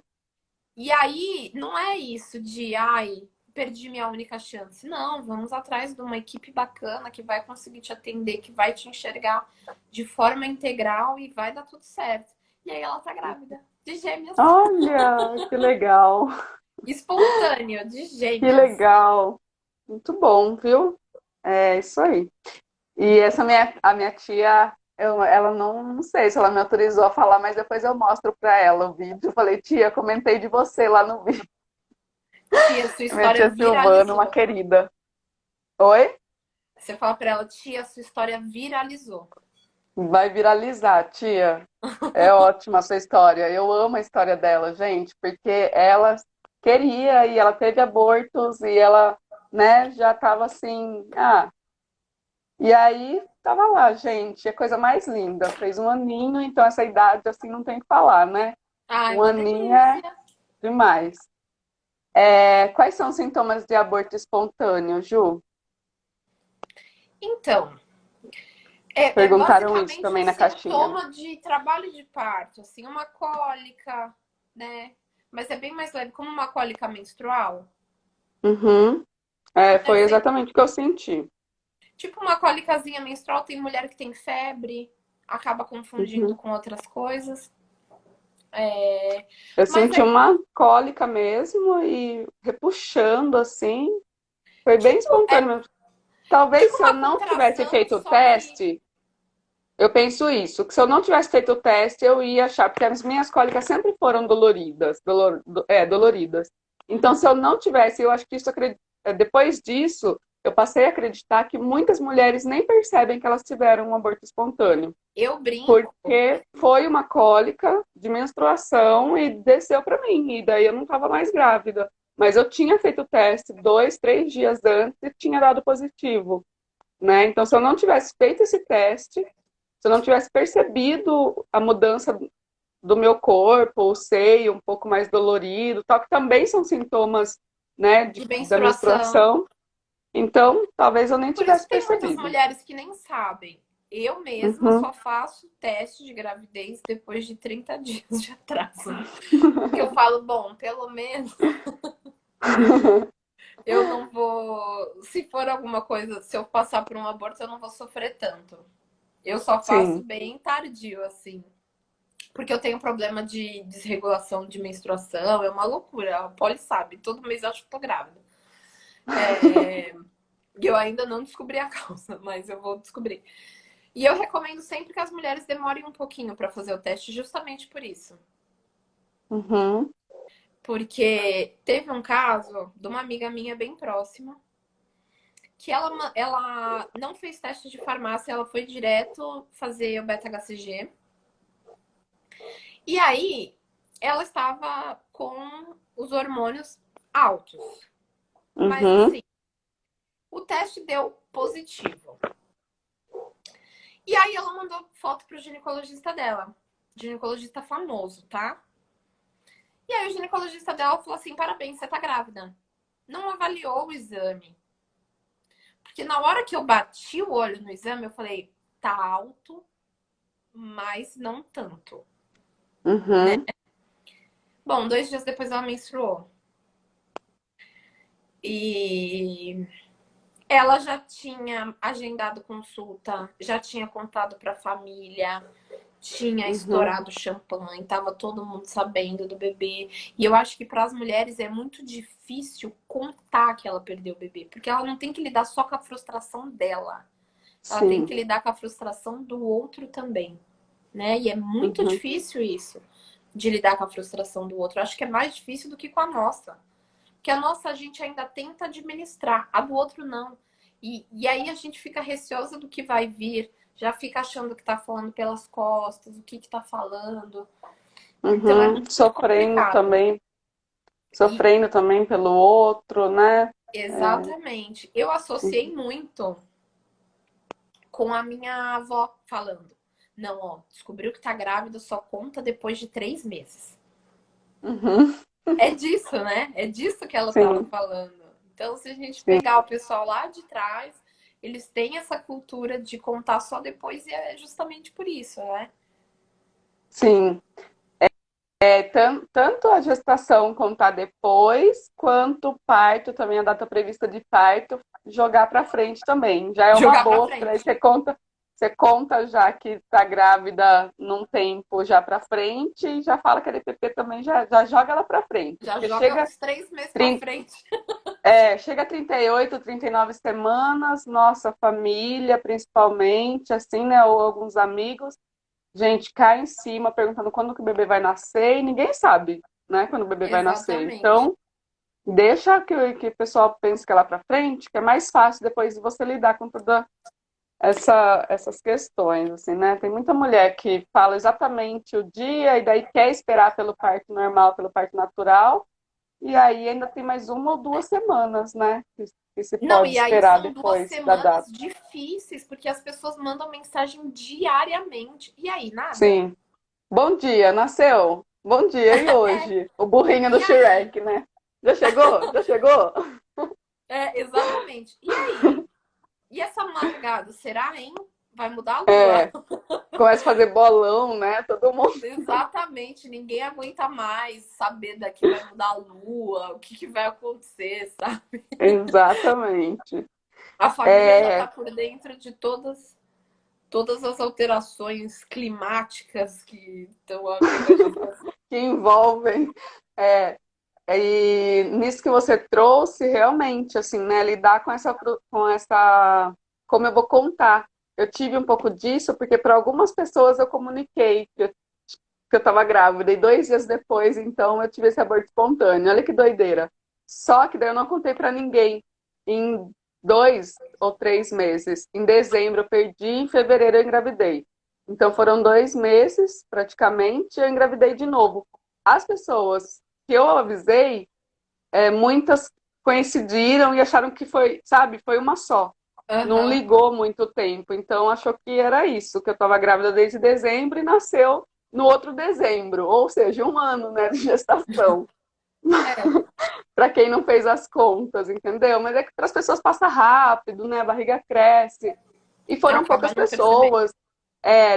E aí, não é isso de, ai, perdi minha única chance. Não, vamos atrás de uma equipe bacana que vai conseguir te atender, que vai te enxergar de forma integral e vai dar tudo certo. E aí ela tá grávida de gêmeas. Olha, que legal, Espontâneo, de que gêmeas. legal. Muito bom, viu? É isso aí. E a minha tia, ela não sei se ela me autorizou a falar, mas depois eu mostro para ela o vídeo. Eu falei, tia, comentei de você lá no vídeo. Tia, sua Minha história tia Silvana, uma viralizou. querida. Oi? Você fala pra ela, tia, sua história viralizou. Vai viralizar, tia. É ótima a sua história. Eu amo a história dela, gente, porque ela queria e ela teve abortos e ela, né, já estava assim, e aí tava lá, gente, a coisa mais linda. Fez um aninho, então essa idade assim não tem o que falar, né? Ai, Um uma aninho é delícia. demais. Quais são os sintomas de aborto espontâneo, Ju? Então, é Perguntaram isso basicamente um também na caixinha. sintoma de trabalho de parto, assim, uma cólica, né? Mas é bem mais leve, como uma cólica menstrual. Uhum. É Foi sempre, exatamente o que eu senti. tipo uma cólicazinha menstrual, tem mulher que tem febre, acaba confundindo Uhum. com outras coisas. É, Eu mas senti é uma cólica mesmo e repuxando assim. Foi bem tipo, espontâneo mesmo. Talvez tipo se eu uma não tivesse contração, feito o só que teste, Eu penso isso, que se eu não tivesse feito o teste, eu ia achar, porque as minhas cólicas sempre foram doloridas, doloridas. Então, se eu não tivesse, eu acho que depois disso, eu passei a acreditar que muitas mulheres nem percebem que elas tiveram um aborto espontâneo, Eu brinco. porque foi uma cólica de menstruação e desceu para mim, e daí eu não estava mais grávida. Mas eu tinha feito o teste 2, 3 dias antes e tinha dado positivo, né? Então, se eu não tivesse feito esse teste, se eu não tivesse percebido a mudança do meu corpo, o seio um pouco mais dolorido, tal, que também são sintomas, né, De da menstruação. menstruação, então talvez eu nem Por isso tivesse tem muitas percebido. mulheres que nem sabem. Eu mesma Uhum. só faço teste de gravidez depois de 30 dias de atraso. Porque eu falo, bom, pelo menos eu não vou. Se for alguma coisa, se eu passar por um aborto, eu não vou sofrer tanto. Eu só faço Sim. bem tardio, assim. Porque eu tenho problema de desregulação de menstruação, é uma loucura. A Polly sabe, todo mês eu acho que tô grávida. E eu ainda não descobri a causa, mas eu vou descobrir. E eu recomendo sempre que as mulheres demorem um pouquinho para fazer o teste, justamente por isso. Uhum. Porque teve um caso de uma amiga minha bem próxima que ela não fez teste de farmácia, ela foi direto fazer o beta-HCG. E aí ela estava com os hormônios altos. Mas Uhum. assim, o teste deu positivo. E aí ela mandou foto pro ginecologista dela. Ginecologista famoso, tá? E aí o ginecologista dela falou assim: parabéns, você tá grávida. Não avaliou o exame. Porque na hora que eu bati o olho no exame, eu falei, tá alto, mas não tanto, né? Uhum. Bom, 2 dias depois ela menstruou. E ela já tinha agendado consulta, já tinha contado pra família, tinha Uhum. estourado champanhe, tava todo mundo sabendo do bebê. E eu acho que para as mulheres é muito difícil contar que ela perdeu o bebê, porque ela não tem que lidar só com a frustração dela. Ela tem Sim. que lidar com a frustração do outro também, né? E é muito Uhum. difícil isso, de lidar com a frustração do outro. Eu acho que é mais difícil do que com a nossa. Porque a nossa a gente ainda tenta administrar, a do outro não. E aí a gente fica receosa do que vai vir, já fica achando que tá falando pelas costas, o que que tá falando. Então é Uhum. muito complicado. E Sofrendo também pelo outro, né? É. exatamente. Eu associei muito com a minha avó falando. Não, ó, descobriu que tá grávida, só conta depois de 3 meses. Uhum. É disso, né? É disso que ela tava Sim, falando. Então, se a gente sim, pegar o pessoal lá de trás, eles têm essa cultura de contar só depois e é justamente por isso, né? sim. Tanto a gestação contar depois, quanto o parto, também a data prevista de parto, jogar para frente também. Já é uma Jogar pra boa, porque aí frente. você conta já que está grávida num tempo já para frente e já fala que a DPP também já joga ela para frente. Já Porque joga uns 3 meses pra 30, frente. chega a 38, 39 semanas, nossa família, principalmente, assim, né, ou alguns amigos, gente cai em cima perguntando quando que o bebê vai nascer e ninguém sabe, né, quando o bebê vai nascer. Exatamente. Então, deixa que o pessoal pense que é lá para frente, que é mais fácil depois de você lidar com todas essas questões, assim, né? Tem muita mulher que fala exatamente o dia e daí quer esperar pelo parto normal, pelo parto natural, e aí ainda tem mais 1 ou 2 semanas, né? Que se Não, pode e aí esperar são duas depois da semanas data. difíceis, porque as pessoas mandam mensagem diariamente. E aí, nada? Sim. Bom dia, nasceu? Bom dia, e É. hoje? O burrinho do E aí? Shrek, né? Já chegou? Já chegou? É, exatamente. E aí? E essa madrugada, será, hein? Vai mudar a lua? É, começa a fazer bolão, né? Todo mundo. Exatamente. Ninguém aguenta mais saber daqui vai mudar a lua, o que que vai acontecer, sabe? Exatamente. A família já tá É, por dentro de todas as alterações climáticas que estão havendo ali. que envolvem. É, e nisso que você trouxe, realmente, assim, né? Lidar com essa. Como eu vou contar. eu tive um pouco disso, porque para algumas pessoas eu comuniquei que eu estava grávida, e 2 dias depois, então, eu tive esse aborto espontâneo. Olha que doideira. Só que daí eu não contei para ninguém. Em 2 ou 3 meses. Em dezembro eu perdi, em fevereiro eu engravidei. Então foram 2 meses, praticamente, eu engravidei de novo. As pessoas que eu avisei, muitas coincidiram e acharam que foi, sabe, foi uma só. Não Aham. ligou muito tempo, então achou que era isso, que eu estava grávida desde dezembro e nasceu no outro dezembro, ou seja, 1 ano, né, de gestação. É, Para quem não fez as contas, entendeu? Mas é que para as pessoas passa rápido, né? A barriga cresce. E foram acaba poucas não percebendo. pessoas.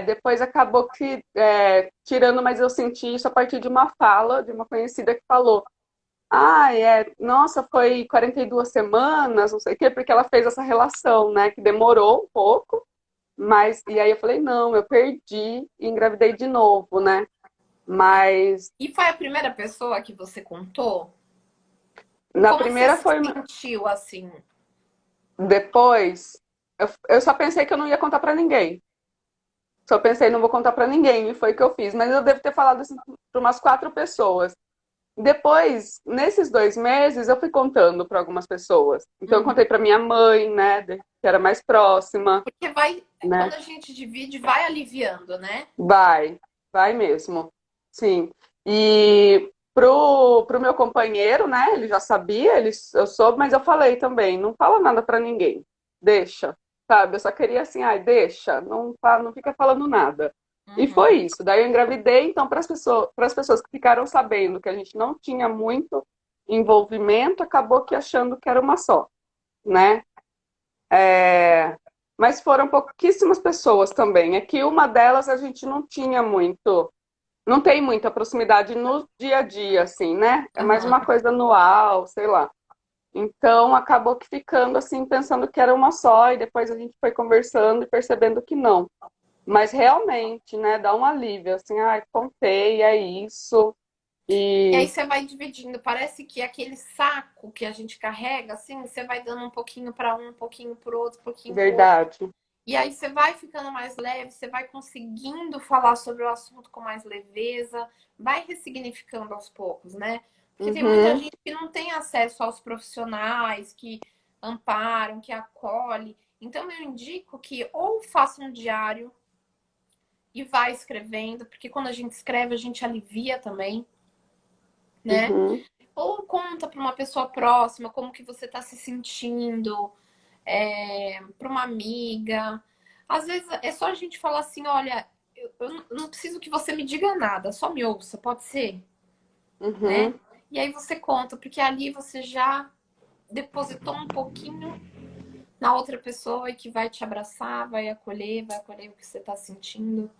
Depois acabou que tirando, mas eu senti isso a partir de uma fala de uma conhecida que falou: nossa, foi 42 semanas, não sei o quê, porque ela fez essa relação, né? Que demorou um pouco, mas. E aí eu falei: não, eu perdi e engravidei de novo, né? Mas E foi a primeira pessoa que você contou? na Como você primeira se foi. sentiu assim? Depois, eu só pensei que eu não ia contar pra ninguém. Só pensei, não vou contar pra ninguém, e foi o que eu fiz. Mas eu devo ter falado assim para umas 4 pessoas. Depois, nesses 2 meses, eu fui contando para algumas pessoas. Então, eu Uhum. contei pra minha mãe, né, que era mais próxima, Porque vai, né? quando a gente divide, vai aliviando, né? Vai mesmo. Sim. E pro meu companheiro, né, ele já sabia, eu soube, mas eu falei também, não fala nada pra ninguém. Deixa, sabe? Eu só queria assim, ai, deixa, não fica falando nada. E foi Uhum. isso. Daí eu engravidei, então para as pessoas que ficaram sabendo que a gente não tinha muito envolvimento, acabou que achando que era uma só, né? Mas foram pouquíssimas pessoas também. É que uma delas a gente não tinha muito, não tem muita proximidade no dia a dia, assim, né? É mais Aham. uma coisa anual, sei lá. Então acabou que ficando assim, pensando que era uma só, e depois a gente foi conversando e percebendo que não. Mas realmente, né, dá um alívio, assim, contei, é isso. E aí E você vai dividindo. Parece que aquele saco que a gente carrega, assim, você vai dando um pouquinho para um pouquinho para outro, um pouquinho para outro. verdade. E aí você vai ficando mais leve, você vai conseguindo falar sobre o assunto com mais leveza, vai ressignificando aos poucos, né? Porque tem muita Uhum, gente que não tem acesso aos profissionais que amparam, que acolhem. Então eu indico que ou faça um diário e vá escrevendo, porque quando a gente escreve, a gente alivia também, né? uhum, Ou conta para uma pessoa próxima como que você está se sentindo, para uma amiga. Às vezes é só a gente falar assim, olha, eu não preciso que você me diga nada, só me ouça, pode ser, né? uhum. E aí você conta, porque ali você já depositou um pouquinho na outra pessoa e que vai te abraçar, vai acolher o que você está sentindo.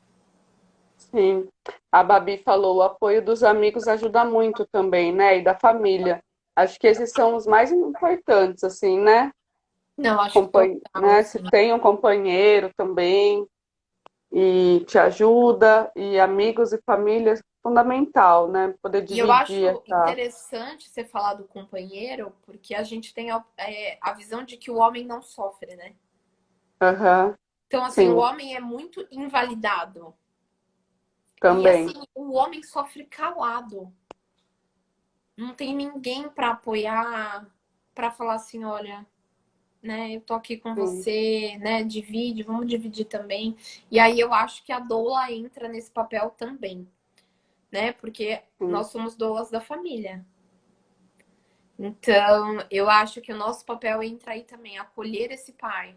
Sim. A Babi falou, o apoio dos amigos ajuda muito também, né? E da família. Acho que esses são os mais importantes, assim, né? Não, acho que total, Né? Se assim. tem um companheiro também e te ajuda, e amigos e família é fundamental, né? Poder E eu dividir acho essa. interessante você falar do companheiro, porque a gente tem a visão de que o homem não sofre, né? Aham, Então, assim, o sim, homem é muito invalidado. E, assim, também. o homem sofre calado. Não tem ninguém para apoiar, para falar assim: olha, né, eu tô aqui com Sim, você, né, divide, vamos dividir também. E aí eu acho que a doula entra nesse papel também, né? Porque sim. nós somos doulas da família. Então, eu acho que o nosso papel entra aí também, acolher esse pai.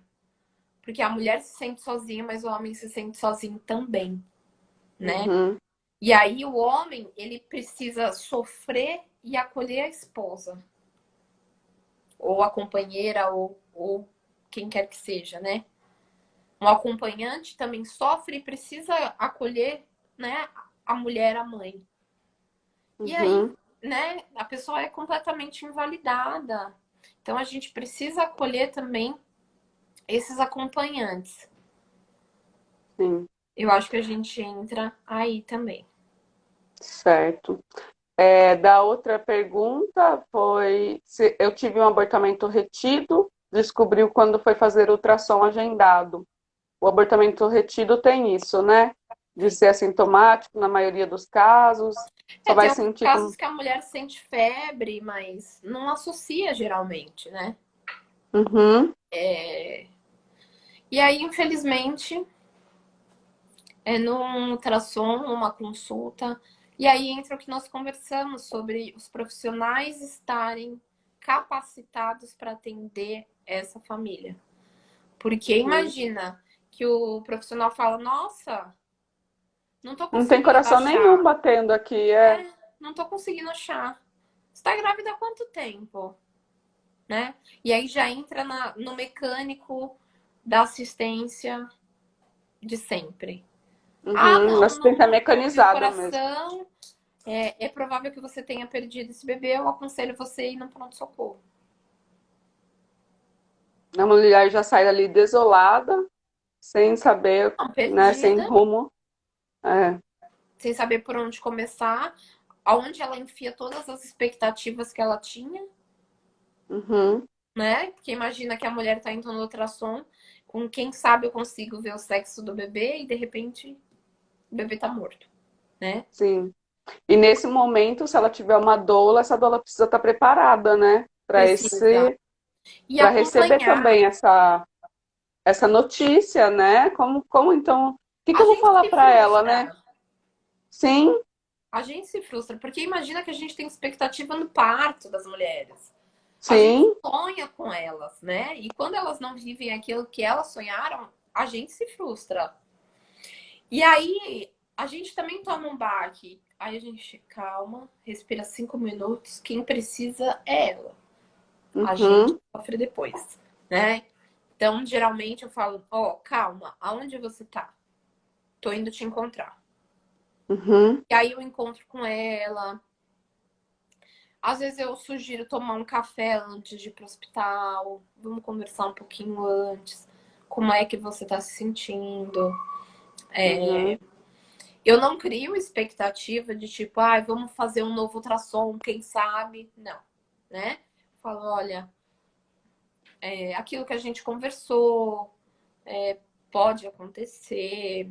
Porque a mulher se sente sozinha, mas o homem se sente sozinho também, né? Uhum, E aí o homem, ele precisa sofrer e acolher a esposa, ou a companheira, ou quem quer que seja, né? Um acompanhante também sofre e precisa acolher, né, a mulher, a mãe. E aí, uhum, né, a pessoa é completamente invalidada. Então a gente precisa acolher também esses acompanhantes. sim, Eu acho que a gente entra aí também. certo. Da outra pergunta foi se eu tive um abortamento retido, descobriu quando foi fazer ultrassom agendado. o abortamento retido tem isso, né? De ser assintomático na maioria dos casos, só Tem vai alguns sentir casos como... que a mulher sente febre, mas não associa geralmente, né? Uhum, E aí, infelizmente, num ultrassom, uma consulta, e aí entra o que nós conversamos sobre os profissionais estarem capacitados para atender essa família. Porque sim. imagina que o profissional fala, nossa, não tô Não tem conseguindo coração nenhum achar. batendo aqui, é. Não tô conseguindo achar. Você tá grávida há quanto tempo? Né? E aí já entra no mecânico da assistência de sempre. Ah, Uhum, não, assistência não ouvi o mecanizada mesmo. coração. É provável que você tenha perdido esse bebê. Eu aconselho você a ir no pronto-socorro. A mulher já sai dali desolada, sem saber, Não, né, sem perdida, rumo. É. sem saber por onde começar, aonde ela enfia todas as expectativas que ela tinha, Uhum, né? Porque imagina que a mulher tá indo no ultrassom, com quem sabe eu consigo ver o sexo do bebê e de repente o bebê tá morto, né? sim. E nesse momento, se ela tiver uma doula, essa doula precisa estar preparada, né? Precisa. E Para receber acompanhar. também essa notícia, né? Como então, o que que A eu vou gente falar se para ela, né? frustra. Sim, A gente se frustra, porque imagina que a gente tem expectativa no parto das mulheres. A gente sim, sonha com elas, né? E quando elas não vivem aquilo que elas sonharam, a gente se frustra. E aí, a gente também toma um baque. Aí a gente calma, respira 5 minutos. Quem precisa é ela. A gente uhum, sofre depois, né? Então, geralmente eu falo, ó, calma, aonde você tá? Tô indo te encontrar. uhum, E aí eu encontro com ela. Às vezes eu sugiro tomar um café antes de ir pro hospital. Vamos conversar um pouquinho antes. Como é que você tá se sentindo? uhum, Eu não crio expectativa de tipo, ah, vamos fazer um novo ultrassom, quem sabe? Não, né? Falo, olha, aquilo que a gente conversou pode acontecer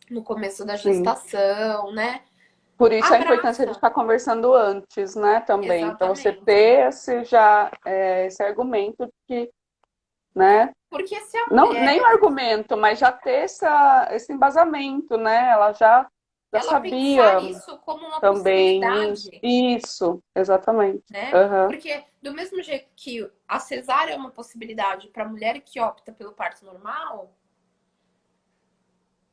no começo da sim. gestação, né? Por isso a importância de Abraça. estar conversando antes, né, também, para você Exatamente. ter esse argumento de que, né, Porque se a não, nem o mulher argumento, mas já ter esse embasamento, né, ela já ela pensar sabia isso como uma também possibilidade, isso, exatamente. né? Aham. Porque do mesmo jeito que a cesárea é uma possibilidade para a mulher que opta pelo parto normal,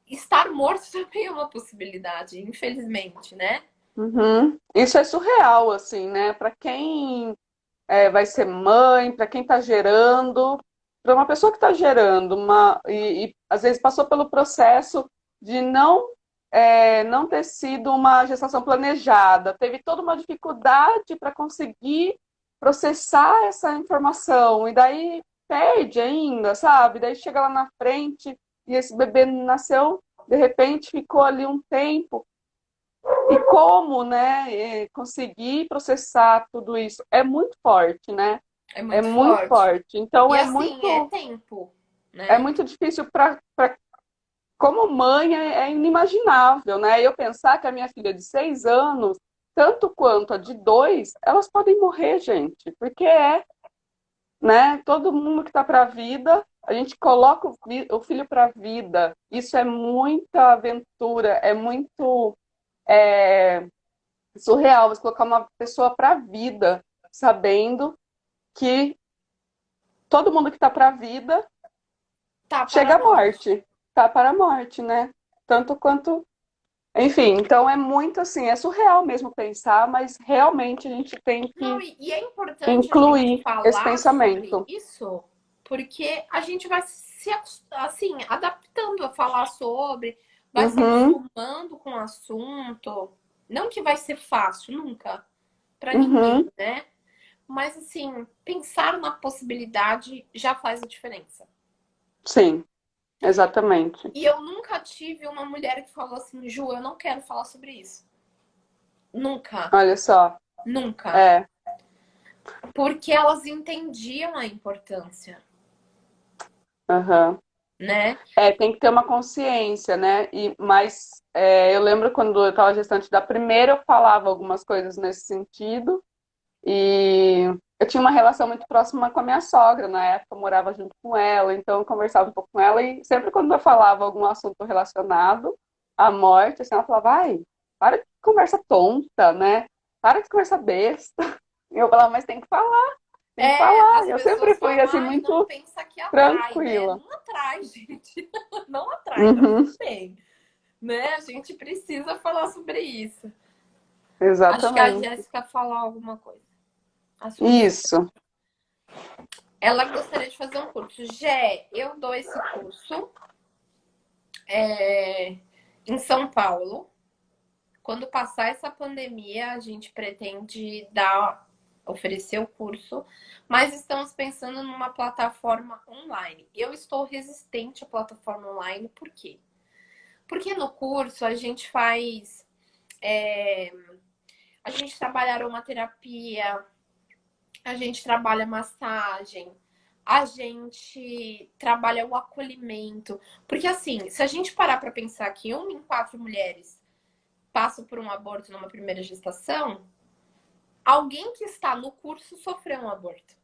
estar morto também é uma possibilidade, infelizmente, né? Uhum. Isso é surreal, assim, né? Para quem vai ser mãe, para quem está gerando, para uma pessoa que está gerando, e às vezes passou pelo processo de não ter sido uma gestação planejada, teve toda uma dificuldade para conseguir processar essa informação, e daí perde ainda, sabe? Daí chega lá na frente e esse bebê nasceu, de repente ficou ali um tempo. E como, né, conseguir processar tudo isso é muito forte, né? É É muito muito forte. forte. Então E assim, é tempo, é né? muito difícil como mãe é inimaginável, né? Eu pensar que a minha filha de 6 anos, tanto quanto a de 2, elas podem morrer, gente, porque né? Todo mundo que está para a vida, a gente coloca o filho para a vida. Isso é muita aventura, é muito é, surreal você colocar uma pessoa para a vida, sabendo que todo mundo que está para a vida Tá para a chega à morte. morte, tá para a morte, né? Tanto quanto. Enfim, então é muito assim, é surreal mesmo pensar, mas realmente a gente tem Não, que e é importante a gente incluir esse falar sobre pensamento. isso, porque a gente vai se assim, adaptando a falar sobre, vai se Uhum, acostumando com o assunto. Não que vai ser fácil, nunca, para ninguém, uhum, né? Mas assim, pensar na possibilidade já faz a diferença. sim, exatamente. E eu nunca tive uma mulher que falou assim, Ju, eu não quero falar sobre isso. Nunca, Olha só, nunca. é, Porque elas entendiam a importância, aham. né? Tem que ter uma consciência, né? Mas eu lembro quando eu estava gestante da primeira, eu falava algumas coisas nesse sentido. E eu tinha uma relação muito próxima com a minha sogra, na época eu morava junto com ela, então eu conversava um pouco com ela e sempre quando eu falava algum assunto relacionado à morte, assim, ela falava, ai, para de conversa tonta, né? Para de conversa besta. E eu falava, mas tem que falar, tem que falar. As E eu sempre pessoas fui, falam, assim, ai, não muito pensa que atrai, né? tranquila. Não atrai, gente. Não atrai, tá Uhum, tudo bem, né? A gente precisa falar sobre isso. Acho que a exatamente. Jéssica falar alguma coisa. A sua Isso. Ela gostaria de fazer um curso. Gé, eu dou esse curso em São Paulo. Quando passar essa pandemia, a gente pretende oferecer o curso, mas estamos pensando numa plataforma online. Eu estou resistente à plataforma online, por quê? Porque no curso a gente faz. A gente trabalha aromaterapia, a gente trabalha massagem, a gente trabalha o acolhimento. Porque assim, se a gente parar para pensar que uma em quatro mulheres passa por um aborto numa primeira gestação, alguém que está no curso sofreu um aborto.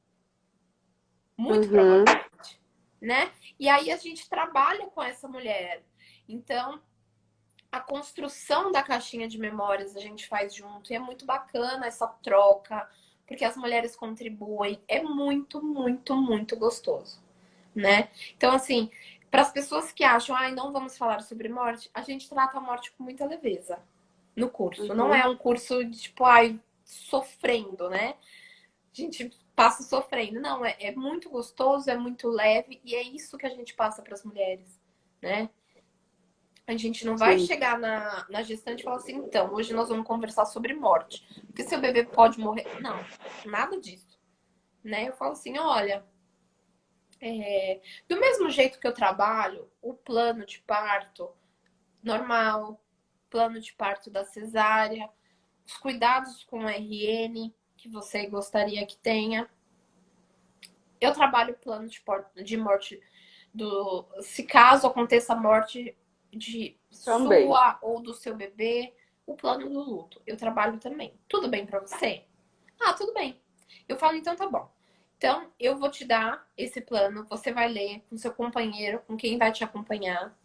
Muito Uhum, provavelmente, né? E aí a gente trabalha com essa mulher. Então, a construção da caixinha de memórias a gente faz junto. E é muito bacana essa troca, porque as mulheres contribuem. É muito, muito, muito gostoso, né? Então, assim, para as pessoas que acham, ai, não vamos falar sobre morte, a gente trata a morte com muita leveza no curso. Não uhum, é um curso de tipo, ai, sofrendo, né? A gente passa sofrendo. Não, é muito gostoso, é muito leve e é isso que a gente passa para as mulheres, né? A gente não vai sim. chegar na gestante e falar assim, então, hoje nós vamos conversar sobre morte. Porque seu bebê pode morrer. Não, nada disso. Né? Eu falo assim, olha, do mesmo jeito que eu trabalho, o plano de parto normal, plano de parto da cesárea, os cuidados com RN que você gostaria que tenha. Eu trabalho o plano de morte se caso aconteça a morte de Também. sua ou do seu bebê, o plano do luto. Eu trabalho também. Tudo bem para você? Ah, tudo bem. Eu falo, então tá bom. Então, eu vou te dar esse plano, você vai ler com seu companheiro, com quem vai te acompanhar.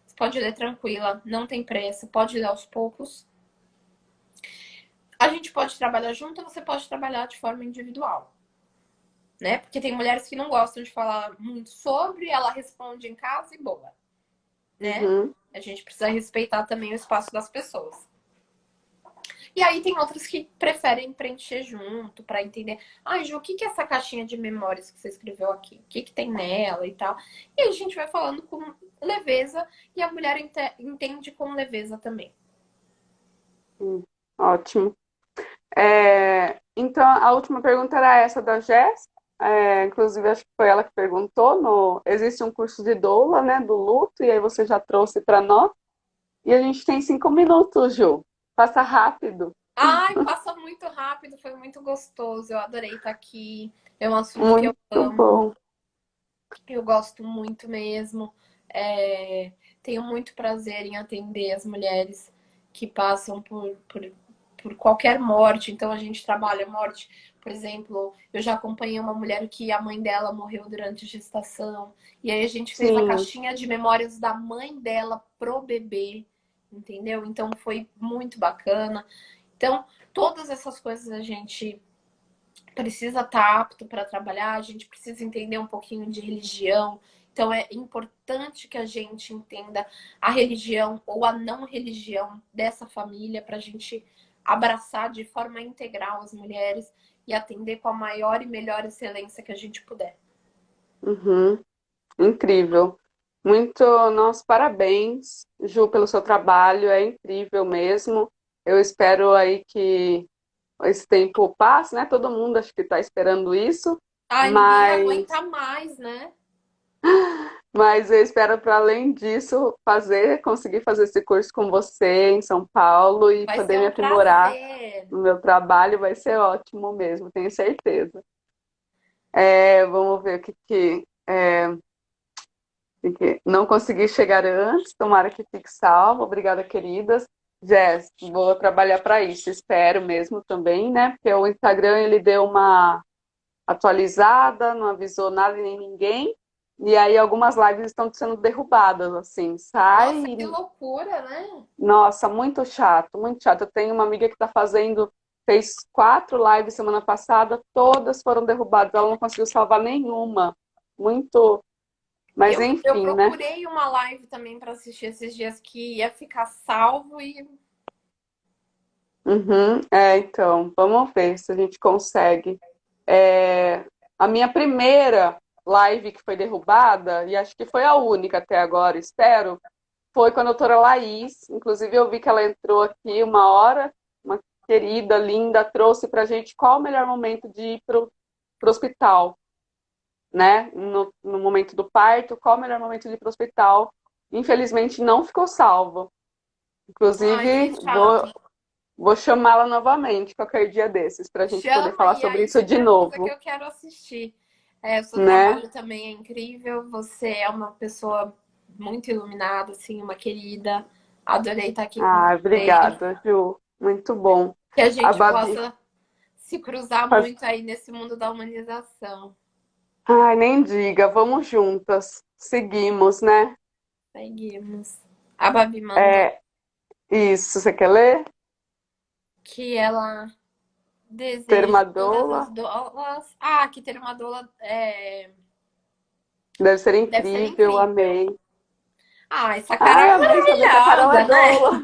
Você pode ler tranquila, não tem pressa, pode ler aos poucos. A gente pode trabalhar junto, você pode trabalhar de forma individual, né? Porque tem mulheres que não gostam de falar muito sobre, ela responde em casa e boa, né? Uhum, A gente precisa respeitar também o espaço das pessoas. E aí tem outras que preferem preencher junto para entender. Ah, Ju, o que é essa caixinha de memórias que você escreveu aqui? O que tem nela e tal? E aí a gente vai falando com leveza e a mulher entende com leveza também. ótimo. Então, a última pergunta era essa da Jess. Inclusive, acho que foi ela que perguntou. Existe um curso de doula, né, do luto, e aí você já trouxe para nós. E a gente tem 5 minutos, Ju. Passa rápido. Ai, passa muito rápido, foi muito gostoso. Eu adorei estar aqui. É um assunto que eu Muito amo, bom. eu gosto muito mesmo. É, tenho muito prazer em atender as mulheres que passam por qualquer morte. Então, a gente trabalha morte. Por exemplo, eu já acompanhei uma mulher que a mãe dela morreu durante a gestação. E aí a gente fez a Sim. caixinha de memórias da mãe dela pro bebê. Entendeu? Então foi muito bacana. Então, todas essas coisas a gente precisa estar apto para trabalhar, a gente precisa entender um pouquinho de religião. Então, é importante que a gente entenda a religião ou a não religião dessa família para a gente abraçar de forma integral as mulheres e atender com a maior e melhor excelência que a gente puder. Uhum. Incrível. Muito, nossos parabéns, Ju, pelo seu trabalho. É incrível mesmo. Eu espero aí que esse tempo passe, né? Todo mundo acho que está esperando isso, Ai, ninguém mas aguenta mais, né? Mas eu espero, para além disso, conseguir fazer esse curso com você em São Paulo e Vai poder ser me um aprimorar prazer. no meu trabalho. Vai ser ótimo mesmo, tenho certeza. Vamos ver o que. Porque não consegui chegar antes, tomara que fique salvo. Obrigada, queridas. Jess, vou trabalhar para isso, espero mesmo também, né? Porque o Instagram ele deu uma atualizada, não avisou nada nem ninguém. E aí algumas lives estão sendo derrubadas, assim, Nossa, sai. que loucura, né? Nossa, muito chato, muito chato. Eu tenho uma amiga que está fazendo, fez 4 lives semana passada, todas foram derrubadas, ela não conseguiu salvar nenhuma. Muito, mas Eu enfim, né? procurei uma live também para assistir esses dias que ia ficar salvo e. Uhum, então, vamos ver se a gente consegue. A minha primeira live que foi derrubada, e acho que foi a única até agora, espero, foi com a doutora Laís. Inclusive, eu vi que ela entrou aqui uma hora, uma querida, linda, trouxe pra gente qual o melhor momento de ir pro hospital, né? No momento do parto, qual o melhor momento de ir pro hospital. Infelizmente, não ficou salvo. Ai, que Inclusive, chato. vou chamá-la novamente qualquer dia desses para a gente poder Chama falar e sobre aí isso se de pergunta que novo, eu quero assistir. É, o seu né? trabalho também é incrível, você é uma pessoa muito iluminada, assim, uma querida. Adorei estar aqui com Ah, você. obrigada, Ju. Muito bom. Que a A gente Babi. possa se cruzar faz- muito aí nesse mundo da humanização. Ai, nem diga, vamos juntas. Seguimos, né? Seguimos. A Babi mandou É, isso, você quer ler? que ela deseja todas Termadoula. as dolas. Ah, que ter uma doula Deve ser deve ser incrível, incrível. amei. Ah, essa cara Ai, é amei saber que a Carol é maravilhosa, né? doula.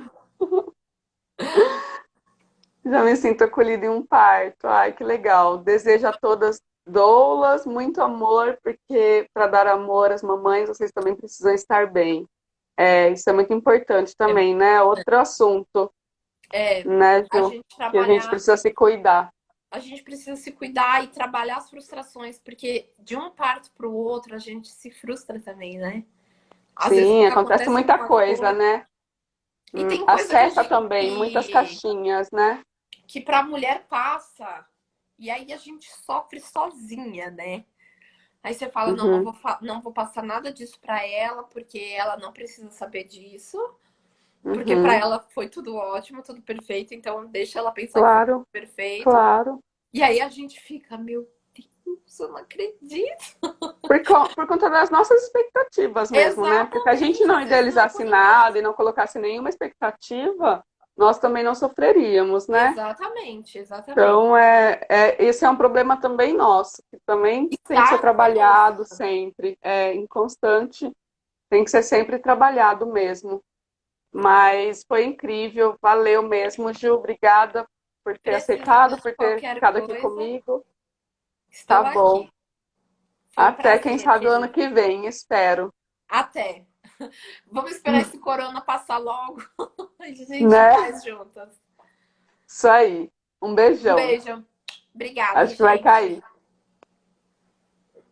Já me sinto acolhida em um parto. Ai, que legal. Desejo a todas doulas muito amor, porque para dar amor às mamães, vocês também precisam estar bem. Isso é muito importante também, né? Outro assunto, É, né, a Ju? gente Que a gente trabalhar, precisa se cuidar. a gente precisa se cuidar e trabalhar as frustrações, porque de um parto para o outro a gente se frustra também, né? Às vezes Sim, quando acontece acontece muita alguma coisa, coisa. né? E tem coisa Acessa também muitas caixinhas, né? que para a mulher passa, e aí a gente sofre sozinha, né? Aí você fala, não, Uhum, não vou passar nada disso para ela, porque ela não precisa saber disso, porque para uhum. ela foi tudo ótimo, tudo perfeito, então deixa ela pensar que foi tudo Claro, perfeito. claro. E aí a gente fica, meu Deus, eu não acredito. Por conta das nossas expectativas mesmo, né? Porque se a gente Exatamente, não às vezes não é idealizasse por nada. nada e não colocasse nenhuma expectativa, nós também não sofreríamos, né? Exatamente, exatamente. Então, esse é um problema também nosso, que também tem que ser Estar trabalhado conosco. sempre, inconstante, tem que ser sempre trabalhado mesmo. Mas foi incrível, valeu mesmo, Ju, obrigada por ter Precisando aceitado, de por ter qualquer ficado aqui coisa, comigo. Tá estou bom. aqui. Foi um Até quem prazer, sabe o ano querido. que vem, espero. Até. Vamos esperar esse corona passar logo. A gente Né? faz juntas. Isso aí. Um Um beijão. beijo. Obrigada, Acho que vai gente. cair.